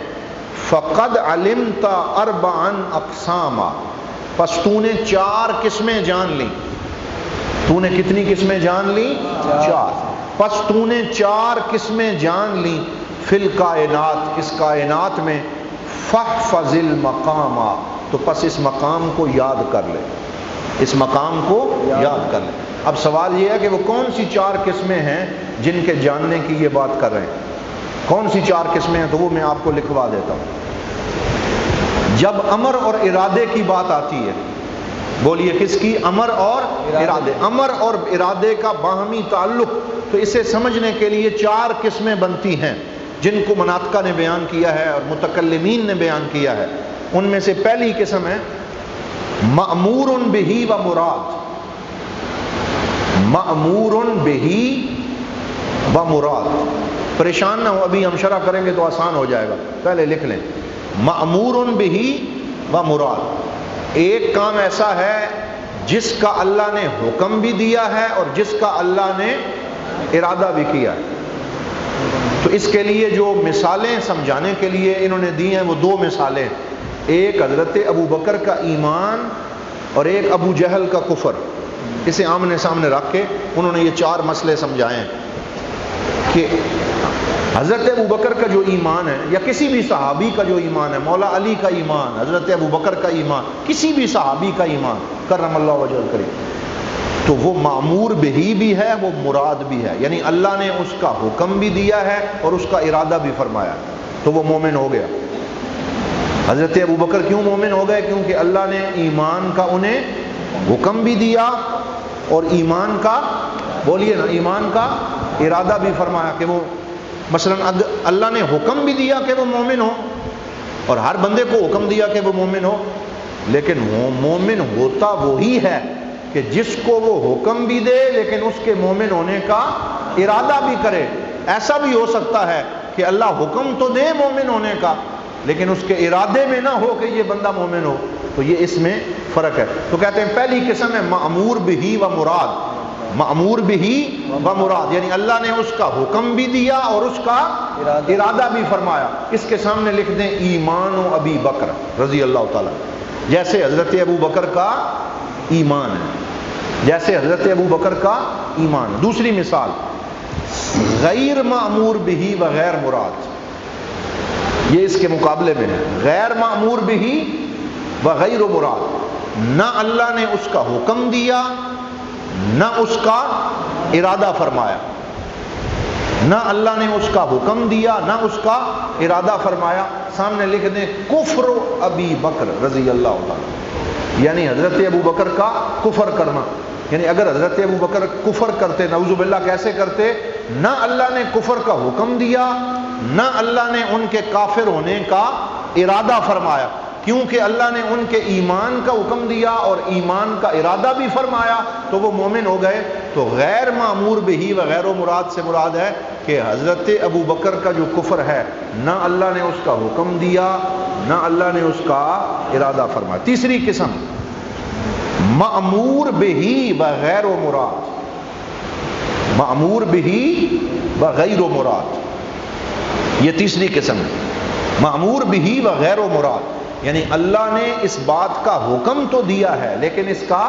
فقد علمت اربعا اقساما، پس تو نے 4 قسمیں جان لی. تو نے کتنی قسمیں جان لی؟ 4. پس تو نے 4 قسمیں جان لی فی الکائنات، اس کائنات میں. فاحفظ المقام، تو پس اس مقام کو یاد کر لے، اس مقام کو یاد کر لے. اب سوال یہ ہے کہ وہ کون سی 4 قسمیں ہیں جن کے جاننے کی یہ بات کر رہے ہیں؟ کون سی 4 قسمیں ہیں؟ تو وہ میں آپ کو لکھوا دیتا ہوں. جب امر اور ارادے کی بات آتی ہے، بولیے کس کی؟ امر اور ارادے. امر اور ارادے کا باہمی تعلق، تو اسے سمجھنے کے لیے 4 قسمیں بنتی ہیں جن کو مناطقہ نے بیان کیا ہے اور متکلمین نے بیان کیا ہے. ان میں سے پہلی قسم ہے مأمور بہ و مراد. مأمور بہ و مراد، پریشان نہ ہو، ابھی ہم شرح کریں گے تو آسان ہو جائے گا، پہلے لکھ لیں. مأمور بہ و مراد، ایک کام ایسا ہے جس کا اللہ نے حکم بھی دیا ہے اور جس کا اللہ نے ارادہ بھی کیا ہے. تو اس کے لیے جو مثالیں سمجھانے کے لیے انہوں نے دی ہیں وہ 2 مثالیں. ایک حضرت ابو بکر کا ایمان اور ایک ابو جہل کا کفر. اسے آمنے سامنے رکھ کے انہوں نے یہ 4 مسئلے سمجھائے ہیں کہ حضرت ابو بکر کا جو ایمان ہے، یا کسی بھی صحابی کا جو ایمان ہے، مولا علی کا ایمان، حضرت ابو بکر کا ایمان، کسی بھی صحابی کا ایمان کرم اللہ وجہ الکریم، تو وہ مأمور بہی بھی ہے، وہ مراد بھی ہے. یعنی اللہ نے اس کا حکم بھی دیا ہے اور اس کا ارادہ بھی فرمایا، تو وہ مومن ہو گیا. حضرت ابو بکر کیوں مومن ہو گئے؟ کیونکہ اللہ نے ایمان کا انہیں حکم بھی دیا اور ایمان کا، بولیے نا، ایمان کا ارادہ بھی فرمایا کہ وہ، مثلا اللہ نے حکم بھی دیا کہ وہ مومن ہو اور ہر بندے کو حکم دیا کہ وہ مومن ہو، لیکن وہ مومن ہوتا وہی ہے کہ جس کو وہ حکم بھی دے لیکن اس کے مومن ہونے کا ارادہ بھی کرے. ایسا بھی ہو سکتا ہے کہ اللہ حکم تو دے مومن ہونے کا لیکن اس کے ارادے میں نہ ہو کہ یہ بندہ مومن ہو. تو یہ اس میں فرق ہے. تو کہتے ہیں پہلی قسم ہے مأمور بہ و مراد. مأمور بہ و مراد یعنی اللہ نے اس کا حکم بھی دیا اور اس کا ارادہ بھی فرمایا. اس کے سامنے لکھ دیں ایمان و ابی بکر رضی اللہ تعالیٰ. جیسے حضرت ابو بکر کا ایمان ہے، جیسے حضرت ابو بکر کا ایمان. دوسری مثال غیر مأمور بہ و غیر مراد، یہ اس کے مقابلے میں ہے. غیر مأمور بہ و غیر مراد، نہ اللہ نے اس کا حکم دیا نہ اس کا ارادہ فرمایا. نہ اللہ نے اس کا حکم دیا نہ اس کا ارادہ فرمایا. سامنے لکھ دیں کفر ابی بکر رضی اللہ تعالیٰ، یعنی حضرت ابو بکر کا کفر کرنا. یعنی اگر حضرت ابو بکر کفر کرتے، نعوذ باللہ کیسے کرتے؟ نہ اللہ نے کفر کا حکم دیا نہ اللہ نے ان کے کافر ہونے کا ارادہ فرمایا. کیونکہ اللہ نے ان کے ایمان کا حکم دیا اور ایمان کا ارادہ بھی فرمایا تو وہ مومن ہو گئے. تو غیر مأمور بہ و غیر مراد سے مراد ہے کہ حضرت ابو بکر کا جو کفر ہے نہ اللہ نے اس کا حکم دیا نہ اللہ نے اس کا ارادہ فرمایا. تیسری قسم مأمور بہ و غیر مراد. مأمور بہ و غیر مراد، یہ تیسری قسم ہے. مأمور بہ و غیر مراد یعنی اللہ نے اس بات کا حکم تو دیا ہے لیکن اس کا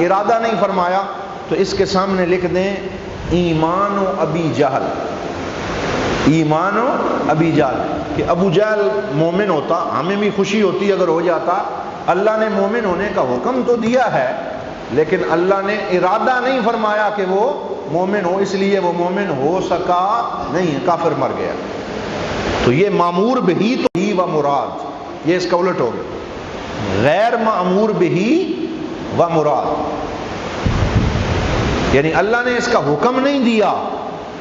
ارادہ نہیں فرمایا. تو اس کے سامنے لکھ دیں ایمان و ابی جہل. ایمان و ابی جہل کہ ابو جہل مومن ہوتا، ہمیں بھی خوشی ہوتی اگر ہو جاتا. اللہ نے مومن ہونے کا حکم تو دیا ہے لیکن اللہ نے ارادہ نہیں فرمایا کہ وہ مومن ہو، اس لیے وہ مومن ہو سکا نہیں ہے، کافر مر گیا. تو یہ معمور بہی تو ہی و مراد، یہ اس کا الٹ ہو گیا. غیر معمور بہی و مراد، یعنی اللہ نے اس کا حکم نہیں دیا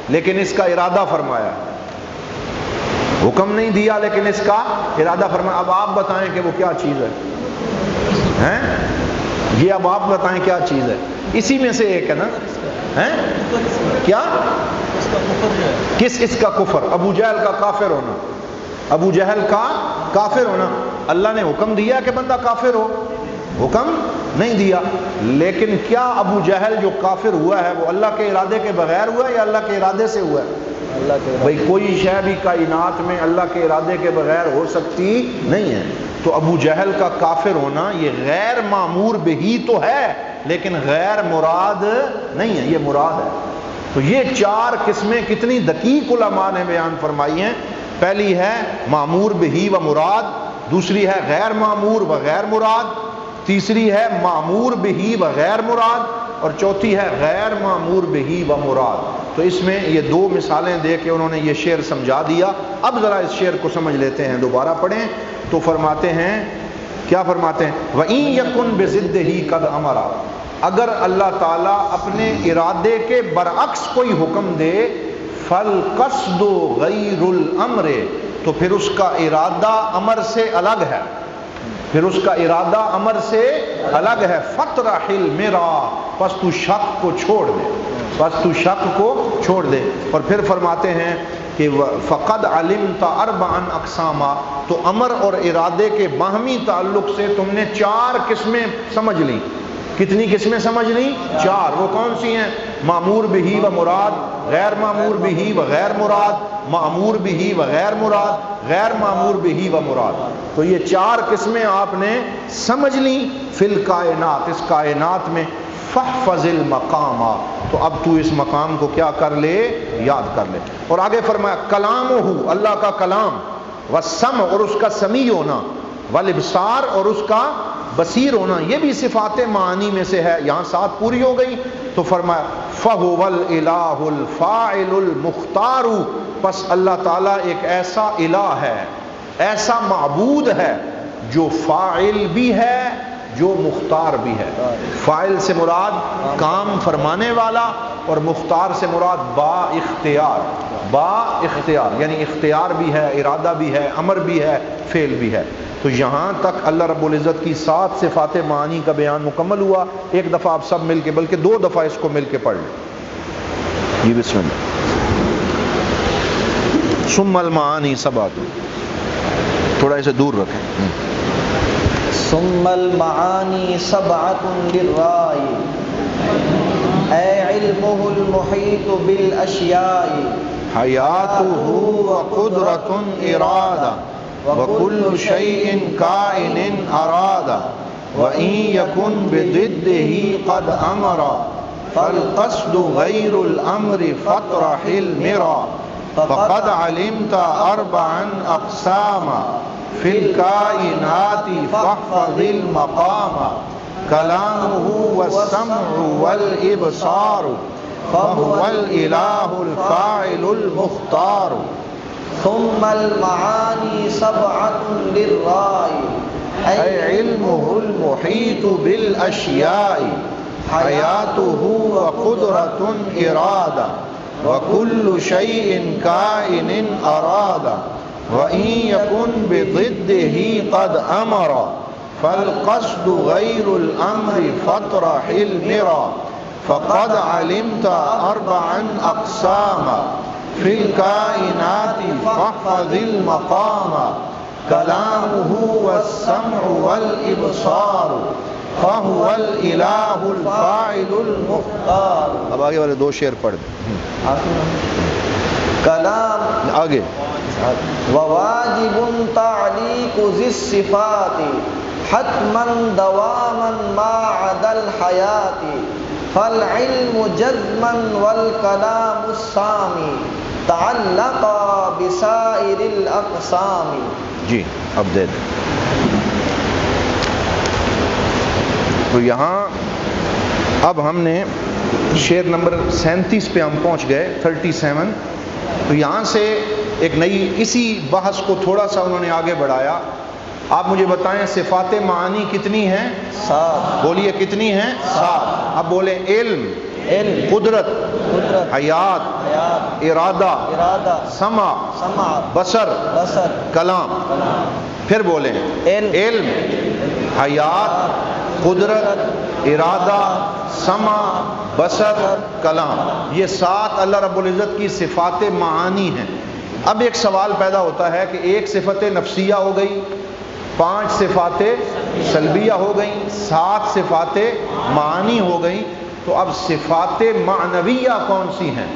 لیکن اس کا ارادہ فرمایا. حکم نہیں دیا لیکن اس کا ارادہ فرمایا. اب آپ بتائیں کہ وہ کیا چیز ہے؟ یہ اب آپ بتائیں کیا چیز ہے؟ اسی میں سے ایک ہے نا. کیا کس اس کا کفر؟ ابو جہل کا کافر ہونا. ابو جہل کا کافر ہونا اللہ نے حکم دیا کہ بندہ کافر ہو؟ حکم نہیں دیا. لیکن کیا ابو جہل جو کافر ہوا ہے وہ اللہ کے ارادے کے بغیر ہوا ہے یا اللہ کے ارادے سے ہوا ہے؟ بھئی کوئی شے بھی کائنات میں اللہ کے ارادے کے بغیر ہو سکتی نہیں ہے. تو ابو جہل کا کافر ہونا یہ غیر معمور بہی تو ہے لیکن غیر مراد نہیں ہے، یہ مراد ہے. تو یہ چار قسمیں کتنی دقیق علماء نے بیان فرمائی ہیں. پہلی ہے معمور بہی و مراد، دوسری ہے غیر معمور و غیر مراد، تیسری ہے معمور بہی و غیر مراد، اور چوتھی ہے غیر معمور بہی و مراد. تو اس میں یہ دو مثالیں دے کے انہوں نے یہ شعر سمجھا دیا. اب ذرا اس شعر کو سمجھ لیتے ہیں، دوبارہ پڑھیں. تو فرماتے ہیں، کیا فرماتے ہیں؟ وَإِن يَكُن بِضِدِّهِ قَدْ أَمَرَ، اگر اللہ تعالیٰ اپنے ارادے کے برعکس کوئی حکم دے، فَالْقَصْدُ غَيْرُ الْأَمْرِ، تو پھر اس کا ارادہ امر سے الگ ہے، پھر اس کا ارادہ امر سے الگ ہے. فَطْرَحِ الْمِرَا، پس تو شک کو چھوڑ دے، پس تو شک کو چھوڑ دے. اور پھر فرماتے ہیں کہ فَقَدْ عَلِمْتَ أَرْبَعًا أَقْسَامًا، تو امر اور ارادے کے باہمی تعلق سے تم نے چار قسمیں سمجھ لی. کتنی قسمیں سمجھ لی؟ چار. وہ کون سی ہیں؟ معمور بہی و مراد، غیر معمور بہی و غیر مراد، معمور بہی و غیر مراد، غیر معمور بہی و مراد. تو یہ چار قسمیں آپ نے سمجھ لی. فی الکائنات، اس کائنات میں. فاحفظ المقام، تو اب تو اس مقام کو کیا کر لے؟ یاد کر لے. اور آگے فرمایا کلامہ، اللہ کا کلام، والسمع، اور اس کا سمیع ہونا، والابصار، اور اس کا بصیر ہونا، یہ بھی صفات معانی میں سے ہے. یہاں سات پوری ہو گئی. تو فرمایا فَهُوَ الْإِلَٰهُ الْفَاعِلُ الْمُخْتَارُ، پس اللہ تعالیٰ ایک ایسا الہ ہے، ایسا معبود ہے جو فاعل بھی ہے، جو مختار بھی ہے. فاعل سے مراد کام فرمانے والا، اور مختار سے مراد با اختیار، با اختیار، یعنی اختیار بھی ہے، ارادہ بھی ہے، امر بھی ہے، فعل بھی ہے. تو یہاں تک اللہ رب العزت کی 7 صفات معانی کا بیان مکمل ہوا. ایک دفعہ آپ سب مل کے، بلکہ 2 دفعہ اس کو مل کے پڑھ لیں. یہ بسم اللہ. ثم المعانی سبعۃ، تھوڑا اسے دور رکھیں. ثم المعانی سبعۃ للرائے، اے علمہ المحیط بالاشیاء، حیاتہ وقدرۃ ارادہ، وَكُلُّ شَيْءٍ كَائِنٍ أَرَادَ، وَإِن يَكُن بِضِدِّهِ قَدْ أَمَرَ، فَالْقَصْدُ غَيْرُ الْأَمْرِ فَاطْرَحِ الْمِرَا، فَقَدْ عَلِمْتَ أَرْبَعًا أَقْسَامًا، فِي الْكَائِنَاتِ فَاحْفَظِ الْمَقَامَ، كَلَامُهُ وَالسَّمْعُ وَالْإِبْصَارُ، فَهُوَ الْإِلَٰهُ الْفَاعِلُ الْمُخْتَارُ. ثم المعانی سبعۃ للرائے، اے علمہ المحیط بالاشیاء، حیاتہ وقدرۃ ارادہ، وکل شیء کائن ارادہ، وإن یکن بضدہ قد امر، فالقصد غیر الامر فاطرح المرا، فقد علمت اربعا اقساما، فی الکائنات فاحفظ المقام، کلامہ والسمع والابصار، فہو الالہ الفاعل المختار. اب آگے والے 2 شعر پڑھ دیں. کلام آگے. وواجب تعلیق ذی الصفات، حتما دواما ما عدا الحیات، فالعلم جزما والکلام السامی، تعلقا بسائر الاقسام. جی اب دے دیں. تو یہاں اب ہم نے شعر نمبر 37 پہ ہم پہنچ گئے، 37. تو یہاں سے ایک نئی اسی بحث کو تھوڑا سا انہوں نے آگے بڑھایا. آپ مجھے بتائیں صفات معانی کتنی ہیں؟ 7. بولیے کتنی ہیں؟ 7. اب بولیں علم، قدرت، حیات، ارادہ، سمع، بصر، کلام. پھر بولیں علم، حیات، قدرت، ارادہ، سمع، بصر، کلام. یہ 7 اللہ رب العزت کی صفات معانی ہیں. اب ایک سوال پیدا ہوتا ہے کہ ایک صفت نفسیہ ہو گئی، 5 صفات سلبیہ ہو گئیں، 7 صفات معانی ہو گئیں، تو اب صفات معنویہ کون سی ہیں؟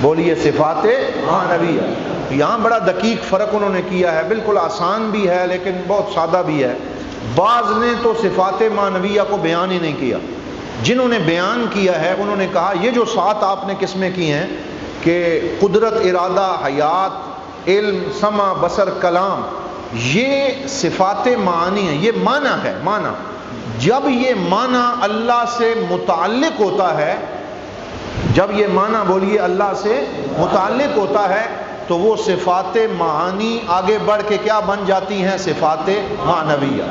بولیے صفات معنویہ. یہاں بڑا دقیق فرق انہوں نے کیا ہے، بالکل آسان بھی ہے لیکن بہت سادہ بھی ہے. بعض نے تو صفات معنویہ کو بیان ہی نہیں کیا. جنہوں نے بیان کیا ہے انہوں نے کہا یہ جو 7 آپ نے قسمیں کی ہیں کہ قدرت، ارادہ، حیات، علم، سمع، بصر، کلام، یہ صفات معانی ہیں. یہ معنی ہے. معنی جب یہ معنی اللہ سے متعلق ہوتا ہے، جب یہ معنی بولیے اللہ سے متعلق ہوتا ہے تو وہ صفات معانی آگے بڑھ کے کیا بن جاتی ہیں؟ صفات معنویہ.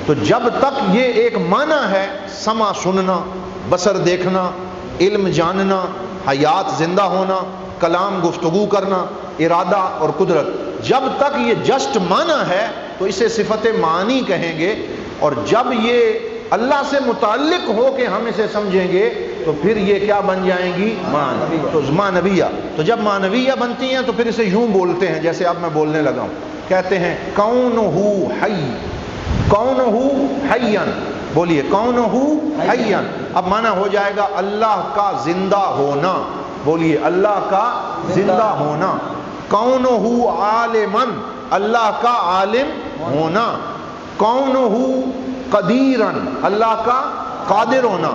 تو جب تک یہ ایک معنی ہے، سمع سننا، بصر دیکھنا، علم جاننا، حیات زندہ ہونا، کلام گفتگو کرنا، ارادہ اور قدرت، جب تک یہ جسٹ معنی ہے تو اسے صفت معانی کہیں گے. اور جب یہ اللہ سے متعلق ہو کے ہم اسے سمجھیں گے تو پھر یہ کیا بن جائیں گی؟ معنی. تو معنویہ. تو جب معنویہ بنتی ہیں تو پھر اسے یوں بولتے ہیں جیسے اب میں بولنے لگا ہوں، کہتے ہیں کونہ حی، کونہ حیًا. بولیے کونہ حیًا. اب معنی ہو جائے گا اللہ کا زندہ ہونا. بولیے اللہ کا زندہ ہونا. کونہ عالمًا، اللہ کا عالم ہونا. کونہ قدیراً، اللہ کا قادر ہونا.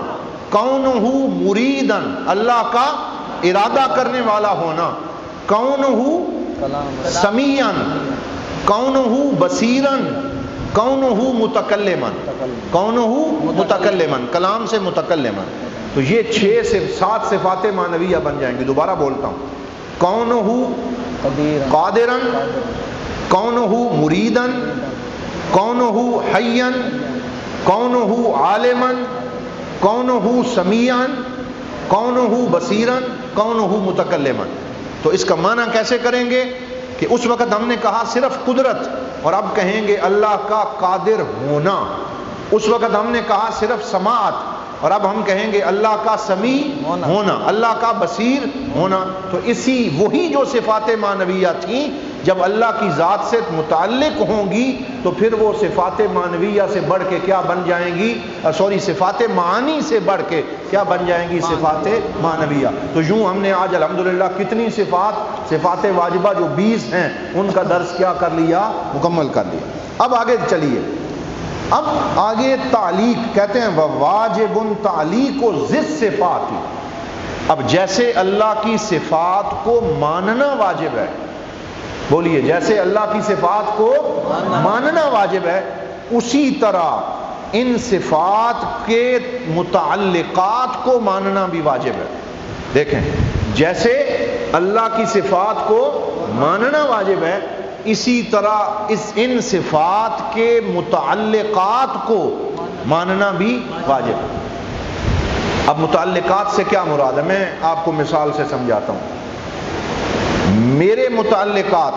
کونہ مریداً، اللہ کا ارادہ کرنے والا ہونا. کونہ سمیعاً، کونہ بصیراً، کونہ متکلماً. کونہ متکلماً، کلام سے متکلماً. تو یہ 6 سے 7 صفات معنویہ بن جائیں گی. دوبارہ بولتا ہوں، کونہ قادراً، کونہ مریداً، کونہ حیاً، کونہ عالماً، کونہ سمیعاً، کونہ بصیراً، کونہ متکلماً. تو اس کا معنی کیسے کریں گے کہ اس وقت ہم نے کہا صرف قدرت، اور اب کہیں گے اللہ کا قادر ہونا. اس وقت ہم نے کہا صرف سماعت، اور اب ہم کہیں گے اللہ کا سمیع ہونا، اللہ کا بصیر ہونا. تو اسی وہی جو صفات معنویہ تھیں جب اللہ کی ذات سے متعلق ہوں گی تو پھر وہ صفات معنویہ سے بڑھ کے کیا بن جائیں گی؟ صفات معانی سے بڑھ کے کیا بن جائیں گی؟ صفات معنویہ. تو یوں ہم نے آج الحمدللہ کتنی صفات واجبہ جو 20 ہیں ان کا درس کیا کر لیا؟ مکمل کر لیا. اب آگے چلیے. اب آگے تعلیق کہتے ہیں واجب تعلیق و ذی صفات. اب جیسے اللہ کی صفات کو ماننا واجب ہے، بولیے جیسے اللہ کی صفات کو ماننا واجب ہے، اسی طرح ان صفات کے متعلقات کو ماننا بھی واجب ہے. دیکھیں، جیسے اللہ کی صفات کو ماننا واجب ہے، اسی طرح ان صفات کے متعلقات کو ماننا بھی واجب ہے. اب متعلقات سے کیا مراد ہے؟ میں آپ کو مثال سے سمجھاتا ہوں. میرے متعلقات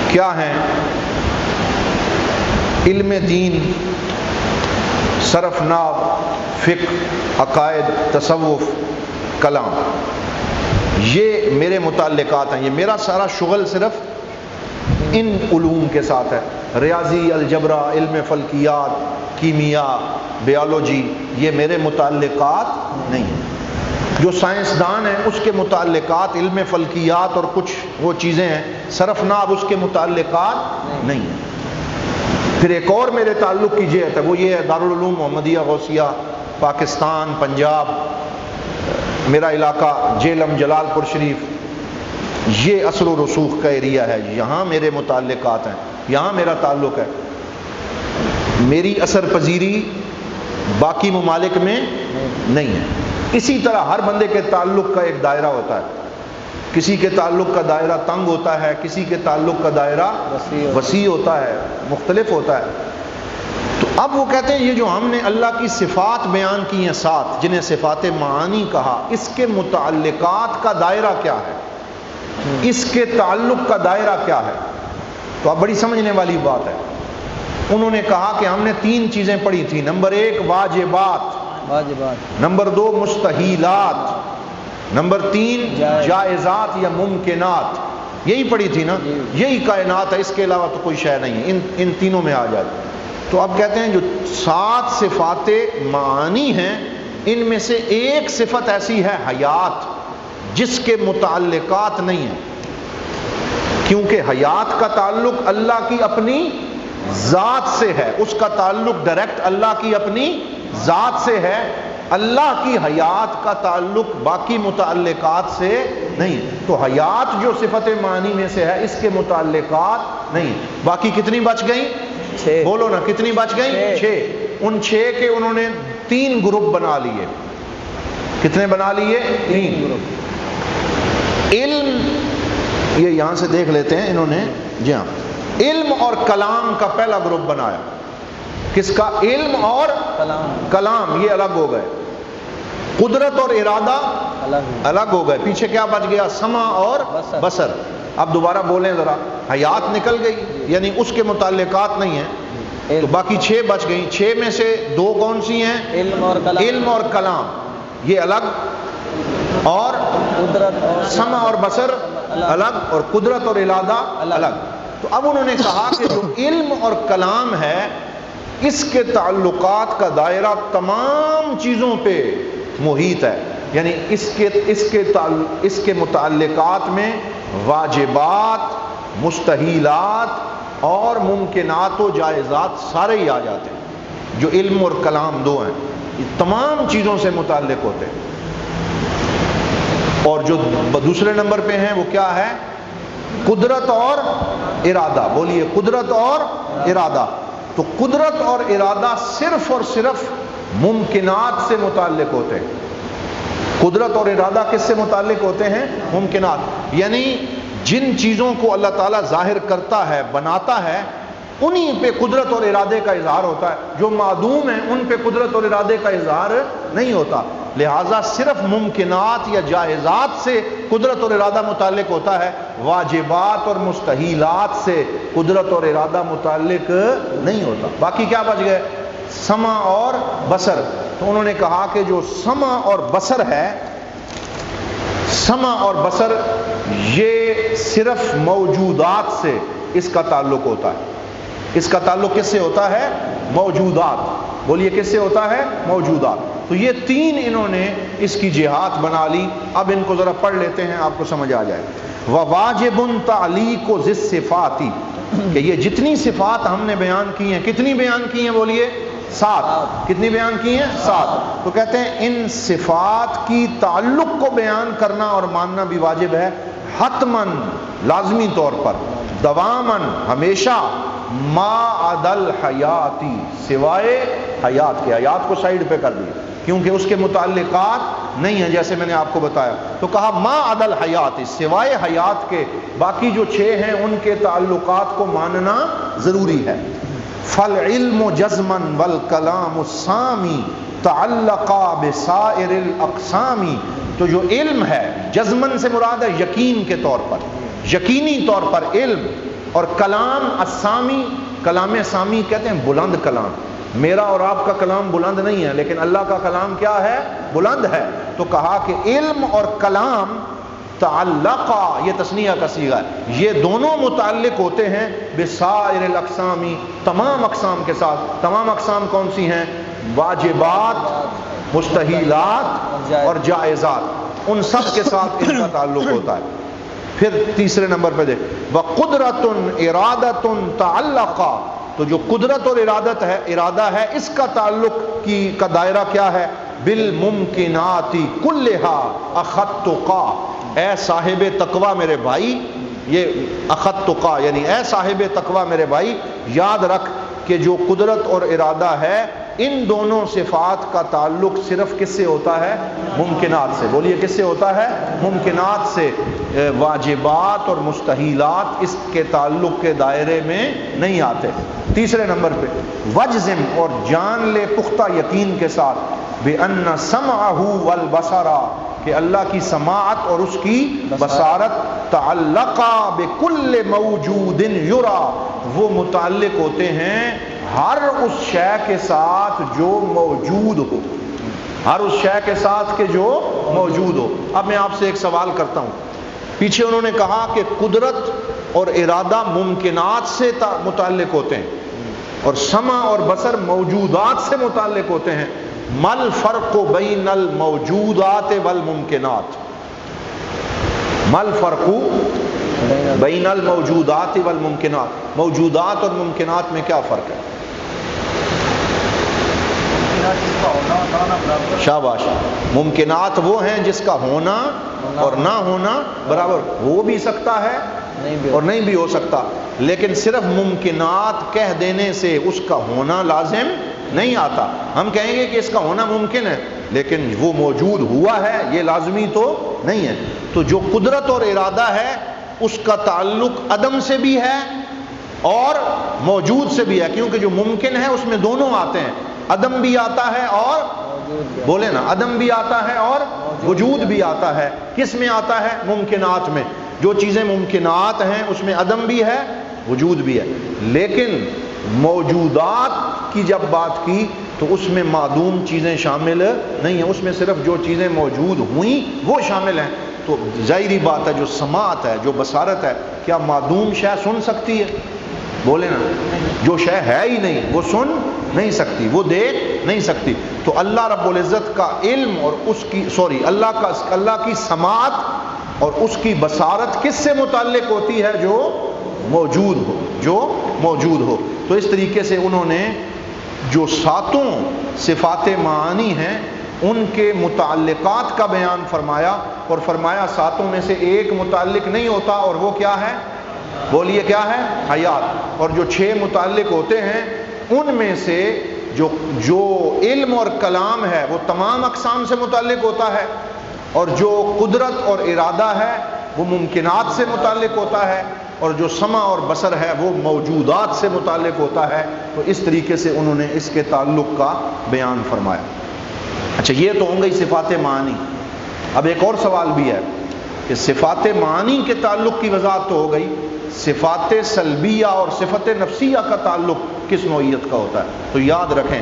کیا ہیں؟ علم دین، صرف نحو، فقہ، عقائد، تصوف، کلام. یہ میرے متعلقات ہیں. یہ میرا سارا شغل صرف ان علوم کے ساتھ ہے. ریاضی، الجبرا، علم فلکیات، کیمیا، بیالوجی، یہ میرے متعلقات نہیں ہیں. جو سائنسدان ہیں اس کے متعلقات علم فلکیات اور کچھ وہ چیزیں ہیں، صرف نحو اس کے متعلقات نہیں ہیں. پھر ایک اور میرے تعلق کی جہت ہے، وہ یہ ہے دارالعلوم محمدیہ غوثیہ، پاکستان، پنجاب، میرا علاقہ جیلم، جلال پور شریف، یہ اثر و رسوخ کا ایریا ہے. یہاں میرے متعلقات ہیں، یہاں میرا تعلق ہے. میری اثر پذیری باقی ممالک میں نہیں ہے۔ اسی طرح ہر بندے کے تعلق کا ایک دائرہ ہوتا ہے، کسی کے تعلق کا دائرہ تنگ ہوتا ہے، کسی کے تعلق کا دائرہ وسیع ہوتا ہے، مختلف ہوتا ہے۔ تو اب وہ کہتے ہیں یہ جو ہم نے اللہ کی صفات بیان کی ہیں 7، جنہیں صفات معانی کہا، اس کے متعلقات کا دائرہ کیا ہے، اس کے تعلق کا دائرہ کیا ہے؟ تو اب بڑی سمجھنے والی بات ہے۔ انہوں نے کہا کہ ہم نے 3 چیزیں پڑھی تھی، نمبر 1 واجبات، نمبر 2 مستحیلات، نمبر 3 جائزات یا ممکنات، یہی پڑھی تھی نا، یہی کائنات ہے، اس کے علاوہ تو کوئی شے نہیں ہے، ان تینوں میں آ جائے۔ تو اب کہتے ہیں جو 7 صفات معانی ہیں، ان میں سے ایک صفت ایسی ہے حیات، جس کے متعلقات نہیں ہیں، کیونکہ حیات کا تعلق اللہ کی اپنی ذات سے ہے، اس کا تعلق ڈائریکٹ اللہ کی اپنی ذات سے ہے، اللہ کی حیات کا تعلق باقی متعلقات سے نہیں۔ تو حیات جو صفت معنی میں سے ہے، اس کے متعلقات نہیں۔ باقی کتنی بچ گئیں؟ 6۔ بولو نا، کتنی بچ گئیں؟ 6۔ ان 6 کے انہوں نے 3 گروپ بنا لیے۔ کتنے بنا لیے؟ 3 گروپ۔ علم، یہ یہاں سے دیکھ لیتے ہیں انہوں نے، جی ہاں، علم اور کلام کا پہلا گروپ بنایا۔ کس کا؟ علم اور کلام، یہ الگ ہو گئے۔ قدرت اور ارادہ الگ ہو گئے۔ پیچھے کیا بچ گیا؟ سمع اور بصر۔ اب دوبارہ بولیں ذرا، حیات نکل گئی، یعنی اس کے متعلقات نہیں ہیں، تو باقی 6 بچ گئیں۔ 6 میں سے 2 کون سی ہیں؟ علم اور کلام، یہ الگ، اور سمع اور بصر الگ، اور قدرت اور ارادہ الگ۔ تو اب انہوں نے کہا کہ جو علم اور کلام ہے، اس کے تعلقات کا دائرہ تمام چیزوں پہ محیط ہے، یعنی اس کے متعلقات میں واجبات، مستحیلات اور ممکنات و جائزات سارے ہی آ جاتے ہیں۔ جو علم اور کلام 2 ہیں، یہ تمام چیزوں سے متعلق ہوتے ہیں۔ اور جو دوسرے نمبر پہ ہیں وہ کیا ہے؟ قدرت اور ارادہ۔ بولیے، قدرت اور ارادہ۔ تو قدرت اور ارادہ صرف اور صرف ممکنات سے متعلق ہوتے ہیں۔ قدرت اور ارادہ کس سے متعلق ہوتے ہیں؟ ممکنات، یعنی جن چیزوں کو اللہ تعالیٰ ظاہر کرتا ہے، بناتا ہے، انہی پہ قدرت اور ارادے کا اظہار ہوتا ہے۔ جو معدوم ہیں ان پہ قدرت اور ارادے کا اظہار نہیں ہوتا۔ لہٰذا صرف ممکنات یا جائزات سے قدرت اور ارادہ متعلق ہوتا ہے، واجبات اور مستحیلات سے قدرت اور ارادہ متعلق نہیں ہوتا۔ باقی کیا بچ گئے؟ سمع اور بصر۔ تو انہوں نے کہا کہ جو سمع اور بصر ہے، سمع اور بصر یہ صرف موجودات سے اس کا تعلق ہوتا ہے۔ اس کا تعلق کس سے ہوتا ہے؟ موجودات۔ بولیے، کس سے ہوتا ہے؟ موجودات۔ تو یہ 3 انہوں نے اس کی جہات بنا لی۔ اب ان کو ذرا پڑھ لیتے ہیں، آپ کو سمجھ آ جائے۔ وَوَاجِبٌ تَعْلِيقُ ذِي الصِّفَاتِ، کہ یہ جتنی صفات ہم نے بیان کی ہیں، کتنی بیان کی ہیں؟ بولیے، 7۔ کتنی بیان کی ہیں؟ 7۔ تو کہتے ہیں ان صفات کی تعلق کو بیان کرنا اور ماننا بھی واجب ہے، حتماً، لازمی طور پر، دواماً، ہمیشہ، ما عدل حیاتی، سوائے حیات کے۔ حیات کو سائیڈ پہ کر دیا کیونکہ اس کے متعلقات نہیں ہیں، جیسے میں نے آپ کو بتایا۔ تو کہا ما عدل حیاتی، سوائے حیات کے باقی جو 6 ہیں ان کے تعلقات کو ماننا ضروری ہے۔ فالعلم جزما والکلام السامی تعلقا بسائر الاقسام، تو جو علم ہے، جزمن سے مراد ہے یقین کے طور پر، یقینی طور پر علم، اور کلام السامی، کلام سامی کہتے ہیں بلند کلام۔ میرا اور آپ کا کلام بلند نہیں ہے، لیکن اللہ کا کلام کیا ہے؟ بلند ہے۔ تو کہا کہ علم اور کلام تعلقا، یہ تثنیہ کا صیغہ ہے، یہ دونوں متعلق ہوتے ہیں بسائر الاقسامی، تمام اقسام کے ساتھ۔ تمام اقسام کون سی ہیں؟ واجبات، مستحیلات اور جائزات، ان سب کے ساتھ ان کا تعلق ہوتا ہے۔ پھر تیسرے نمبر پہ دیکھ، وَقُدْرَةٌ إِرَادَةٌ تَعَلَّقَ، تو جو قدرت اور ارادہ ہے، اس کا تعلق کا دائرہ کیا ہے؟ بالممکنات کلھا اخذتقا، اے صاحب تقوی میرے بھائی، یہ اخذتقا یعنی اے صاحب تقوی میرے بھائی، یاد رکھ کہ جو قدرت اور ارادہ ہے ان دونوں صفات کا تعلق صرف کس سے ہوتا ہے؟ ممکنات سے. بولیے کس سے ہوتا ہے؟ ممکنات سے. واجبات اور مستحیلات اس کے تعلق کے دائرے میں نہیں آتے. تیسرے نمبر پہ وجزم، اور جان لے پختہ یقین کے ساتھ، بِأَنَّ سَمْعَهُ وَالْبَصَرَ، کہ اللہ کی سماعت اور اس کی بصارت، تعلقا بِكُلِّ مَوْجُودٍ يُرَى، وہ متعلق ہوتے ہیں ہر اس شے کے ساتھ جو موجود ہو، ہر اس شے کے ساتھ کہ جو موجود ہو. اب میں آپ سے ایک سوال کرتا ہوں. پیچھے انہوں نے کہا کہ قدرت اور ارادہ ممکنات سے متعلق ہوتے ہیں اور سمع اور بصر موجودات سے متعلق ہوتے ہیں. مل فرق بین الموجودات والممکنات، مل فرق بین الموجودات والممکنات، موجودات اور ممکنات میں کیا فرق ہے؟ شاباش. ممکنات وہ ہیں جس کا ہونا اور نہ ہونا برابر، ہو بھی سکتا ہے اور نہیں بھی ہو سکتا، لیکن صرف ممکنات کہہ دینے سے اس کا ہونا لازم نہیں آتا. ہم کہیں گے کہ اس کا ہونا ممکن ہے لیکن وہ موجود ہوا ہے یہ لازمی تو نہیں ہے. تو جو قدرت اور ارادہ ہے اس کا تعلق عدم سے بھی ہے اور موجود سے بھی ہے، کیونکہ جو ممکن ہے اس میں دونوں آتے ہیں، عدم بھی آتا ہے اور بولے نا، عدم بھی آتا ہے اور وجود بھی آتا ہے. کس میں آتا ہے؟ ممکنات میں. جو چیزیں ممکنات ہیں اس میں عدم بھی ہے وجود بھی ہے. لیکن موجودات کی جب بات کی تو اس میں معدوم چیزیں شامل نہیں ہیں، اس میں صرف جو چیزیں موجود ہوئیں وہ شامل ہیں. تو ظاہری بات ہے جو سماعت ہے، جو بصارت ہے، کیا معدوم شے سن سکتی ہے؟ بولے نا، جو شے ہے ہی نہیں وہ سن نہیں سکتی، وہ دیکھ نہیں سکتی. تو اللہ رب العزت کا علم اور اس کی اللہ کی سماعت اور اس کی بصارت کس سے متعلق ہوتی ہے؟ جو موجود ہو، جو موجود ہو. تو اس طریقے سے انہوں نے جو ساتوں صفات معانی ہیں ان کے متعلقات کا بیان فرمایا اور فرمایا ساتوں میں سے ایک متعلق نہیں ہوتا، اور وہ کیا ہے؟ بولیے کیا ہے؟ حیات. اور جو 6 متعلق ہوتے ہیں ان میں سے جو علم اور کلام ہے وہ تمام اقسام سے متعلق ہوتا ہے، اور جو قدرت اور ارادہ ہے وہ ممکنات سے متعلق ہوتا ہے، اور جو سمع اور بصر ہے وہ موجودات سے متعلق ہوتا ہے. تو اس طریقے سے انہوں نے اس کے تعلق کا بیان فرمایا. اچھا، یہ تو ہوں گئی صفات معانی. اب ایک اور سوال بھی ہے کہ صفات معانی کے تعلق کی وضاحت تو ہو گئی، صفات سلبیہ اور صفت نفسیہ کا تعلق کس نوعیت کا ہوتا ہے؟ تو یاد رکھیں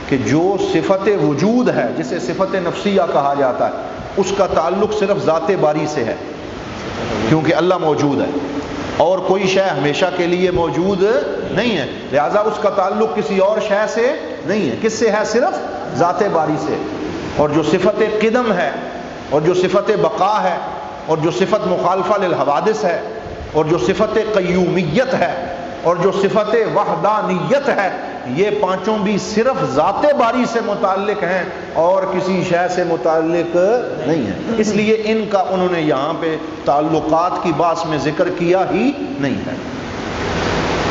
کہ جو صفت وجود ہے جسے صفت نفسیہ کہا جاتا ہے اس کا تعلق صرف ذات باری سے ہے، کیونکہ اللہ موجود ہے اور کوئی شے ہمیشہ کے لیے موجود نہیں ہے، لہذا اس کا تعلق کسی اور شے سے نہیں ہے. کس سے ہے؟ صرف ذات باری سے. اور جو صفت قدم ہے اور جو صفت بقا ہے اور جو صفت مخالفہ للحوادث ہے اور جو صفت قیومیت ہے اور جو صفت وحدانیت ہے، یہ پانچوں بھی صرف ذات باری سے متعلق ہیں اور کسی شے سے متعلق نہیں ہیں. اس لیے ان کا انہوں نے یہاں پہ تعلقات کی بات میں ذکر کیا ہی نہیں ہے.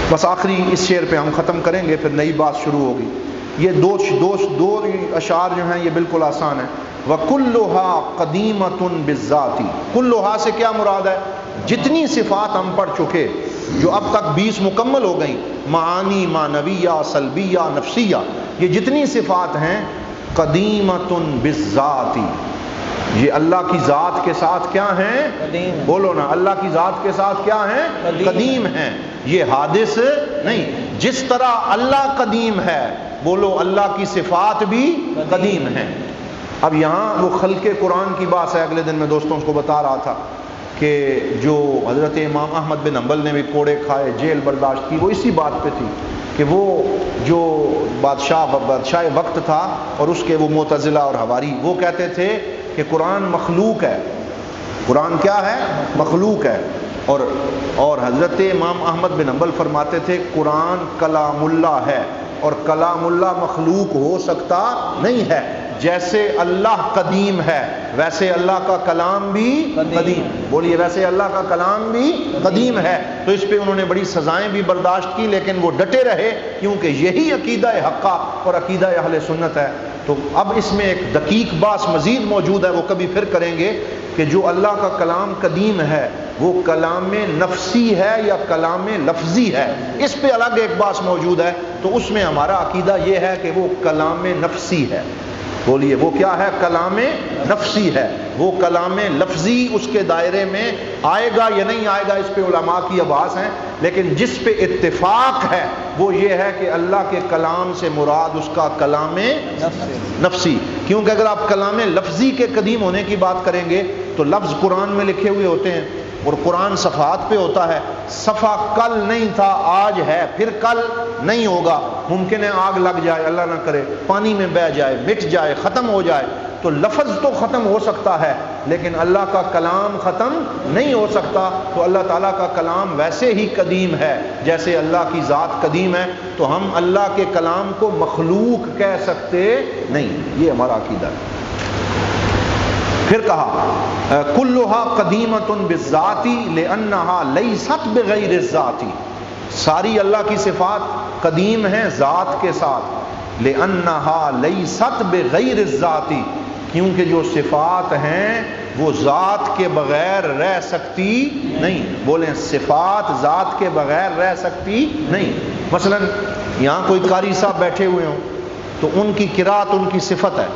بس آخری اس شعر پہ ہم ختم کریں گے، پھر نئی بات شروع ہوگی. یہ دو اشعار جو ہیں یہ بالکل آسان ہیں. وَكُلُّهَا قَدِيمَةٌ بِالذَّاتِ، کلُّهَا سے کیا مراد ہے؟ جتنی صفات ہم پڑھ چکے جو اب تک 20 مکمل ہو گئیں، معانی معنویہ، سلبیہ، نفسیہ، یہ جتنی صفات ہیں قدیمۃ بالذات، یہ اللہ کی ذات کے ساتھ کیا ہیں؟ قدیم. بولو نا، اللہ کی ذات کے ساتھ کیا ہیں؟ قدیم ہیں. یہ حادث نہیں. جس طرح اللہ قدیم ہے، بولو اللہ کی صفات بھی قدیم ہیں. اب یہاں وہ خلق قرآن کی بات ہے، اگلے دن میں دوستوں کو بتا رہا تھا کہ جو حضرت امام احمد بن حنبل نے بھی کوڑے کھائے، جیل برداشت کی، وہ اسی بات پہ تھی کہ وہ جو بادشاہ وقت تھا اور اس کے وہ معتزلہ اور حواری، وہ کہتے تھے کہ قرآن مخلوق ہے. قرآن کیا ہے؟ مخلوق ہے. اور حضرت امام احمد بن حنبل فرماتے تھے قرآن کلام اللہ ہے اور کلام اللہ مخلوق ہو سکتا نہیں ہے. جیسے اللہ قدیم ہے ویسے اللہ کا کلام بھی قدیم. بولیے ویسے اللہ کا کلام بھی قدیم ہے. تو اس پہ انہوں نے بڑی سزائیں بھی برداشت کی لیکن وہ ڈٹے رہے کیونکہ یہی عقیدہ حقہ اور عقیدہ اہل سنت ہے. تو اب اس میں ایک دقیق بحث مزید موجود ہے، وہ کبھی پھر کریں گے، کہ جو اللہ کا کلام قدیم ہے وہ کلام نفسی ہے یا کلام لفظی ہے. اس پہ الگ ایک بحث موجود ہے. تو اس میں ہمارا عقیدہ یہ ہے کہ وہ کلام نفسی ہے. بولیے وہ کیا ہے؟ کلام نفسی ہے. وہ کلام لفظی اس کے دائرے میں آئے گا یا نہیں آئے گا، اس پہ علماء کی آواز ہیں. لیکن جس پہ اتفاق ہے وہ یہ ہے کہ اللہ کے کلام سے مراد اس کا کلام نفسی. کیونکہ اگر آپ کلام لفظی کے قدیم ہونے کی بات کریں گے تو لفظ قرآن میں لکھے ہوئے ہوتے ہیں اور قرآن صفحات پہ ہوتا ہے. صفحہ کل نہیں تھا آج ہے، پھر کل نہیں ہوگا. ممکن ہے آگ لگ جائے، اللہ نہ کرے، پانی میں بہہ جائے، مٹ جائے، ختم ہو جائے. تو لفظ تو ختم ہو سکتا ہے لیکن اللہ کا کلام ختم نہیں ہو سکتا. تو اللہ تعالیٰ کا کلام ویسے ہی قدیم ہے جیسے اللہ کی ذات قدیم ہے. تو ہم اللہ کے کلام کو مخلوق کہہ سکتے نہیں. یہ ہمارا عقیدہ ہے. پھر کہا کلھا قدیمۃ بالذات لانھا لیست بغیر الذات. ساری اللہ کی صفات قدیم ہیں ذات کے ساتھ. لانھا لیست بغیر الذات، کیونکہ جو صفات ہیں وہ ذات کے بغیر رہ سکتی نہیں. بولیں صفات ذات کے بغیر رہ سکتی نہیں. مثلا یہاں کوئی قاری صاحب بیٹھے ہوئے ہوں تو ان کی قرات ان کی صفت ہے.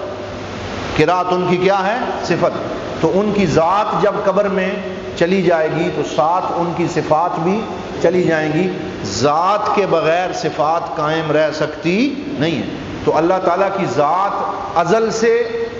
قرات ان کی کیا ہے؟ صفت. تو ان کی ذات جب قبر میں چلی جائے گی تو ساتھ ان کی صفات بھی چلی جائیں گی. ذات کے بغیر صفات قائم رہ سکتی نہیں ہے. تو اللہ تعالیٰ کی ذات ازل سے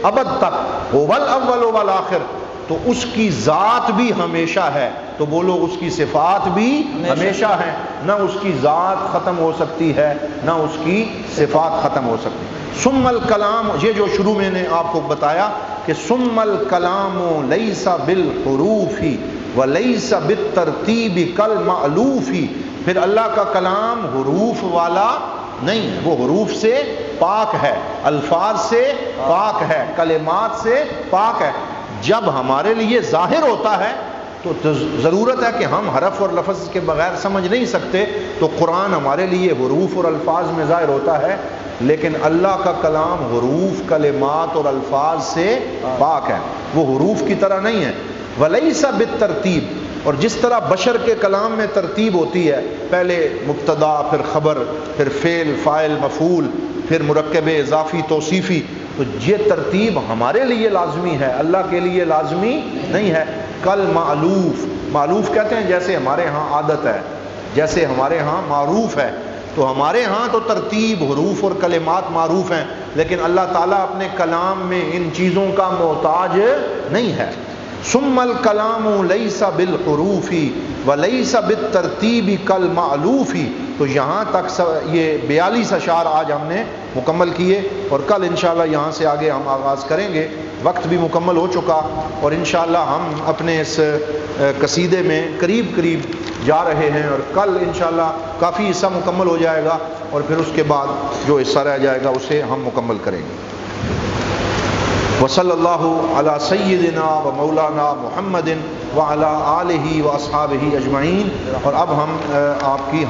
ابد تک هو الاول والآخر، تو اس کی ذات بھی ہمیشہ ہے. تو بولو اس کی صفات بھی ہمیشہ ہیں. نہ اس کی ذات ختم ہو سکتی ہے نہ اس کی صفات ختم ہو سکتی. ثم الکلام، یہ جو شروع میں نے آپ کو بتایا کہ ثم الکلام لیس بالحروف ولیس بالترتیب کالمألوف. پھر اللہ کا کلام حروف والا نہیں ہے، وہ حروف سے پاک ہے، الفاظ سے پاک ہے، کلمات سے پاک ہے. جب ہمارے لیے ظاہر ہوتا ہے تو ضرورت ہے کہ ہم حرف اور لفظ کے بغیر سمجھ نہیں سکتے. تو قرآن ہمارے لیے حروف اور الفاظ میں ظاہر ہوتا ہے لیکن اللہ کا کلام حروف، کلمات اور الفاظ سے پاک ہے، وہ حروف کی طرح نہیں ہے. ولیس بالترتیب، اور جس طرح بشر کے کلام میں ترتیب ہوتی ہے، پہلے مبتدا، پھر خبر، پھر فعل، فاعل، مفعول، پھر مرکب اضافی توصیفی، تو یہ ترتیب ہمارے لیے لازمی ہے، اللہ کے لیے لازمی نہیں ہے. کل معلوف، معلوف کہتے ہیں جیسے ہمارے ہاں عادت ہے، جیسے ہمارے ہاں معروف ہے. تو ہمارے ہاں تو ترتیب، حروف اور کلمات معروف ہیں لیکن اللہ تعالیٰ اپنے کلام میں ان چیزوں کا محتاج نہیں ہے. ثم الکلام لیس بالحروف ولیس بالترتیب کالمألوف. تو یہاں تک یہ 42 اشعار آج ہم نے مکمل کیے اور کل انشاءاللہ یہاں سے آگے ہم آغاز کریں گے. وقت بھی مکمل ہو چکا اور انشاءاللہ ہم اپنے اس قصیدے میں قریب جا رہے ہیں اور کل انشاءاللہ کافی حصہ مکمل ہو جائے گا اور پھر اس کے بعد جو حصہ رہ جائے گا اسے ہم مکمل کریں گے. وصلی اللہ علی سیدنا و مولانا محمد وعلی آلہ و اصحابہ اجمعین. اور اب ہم آپ کی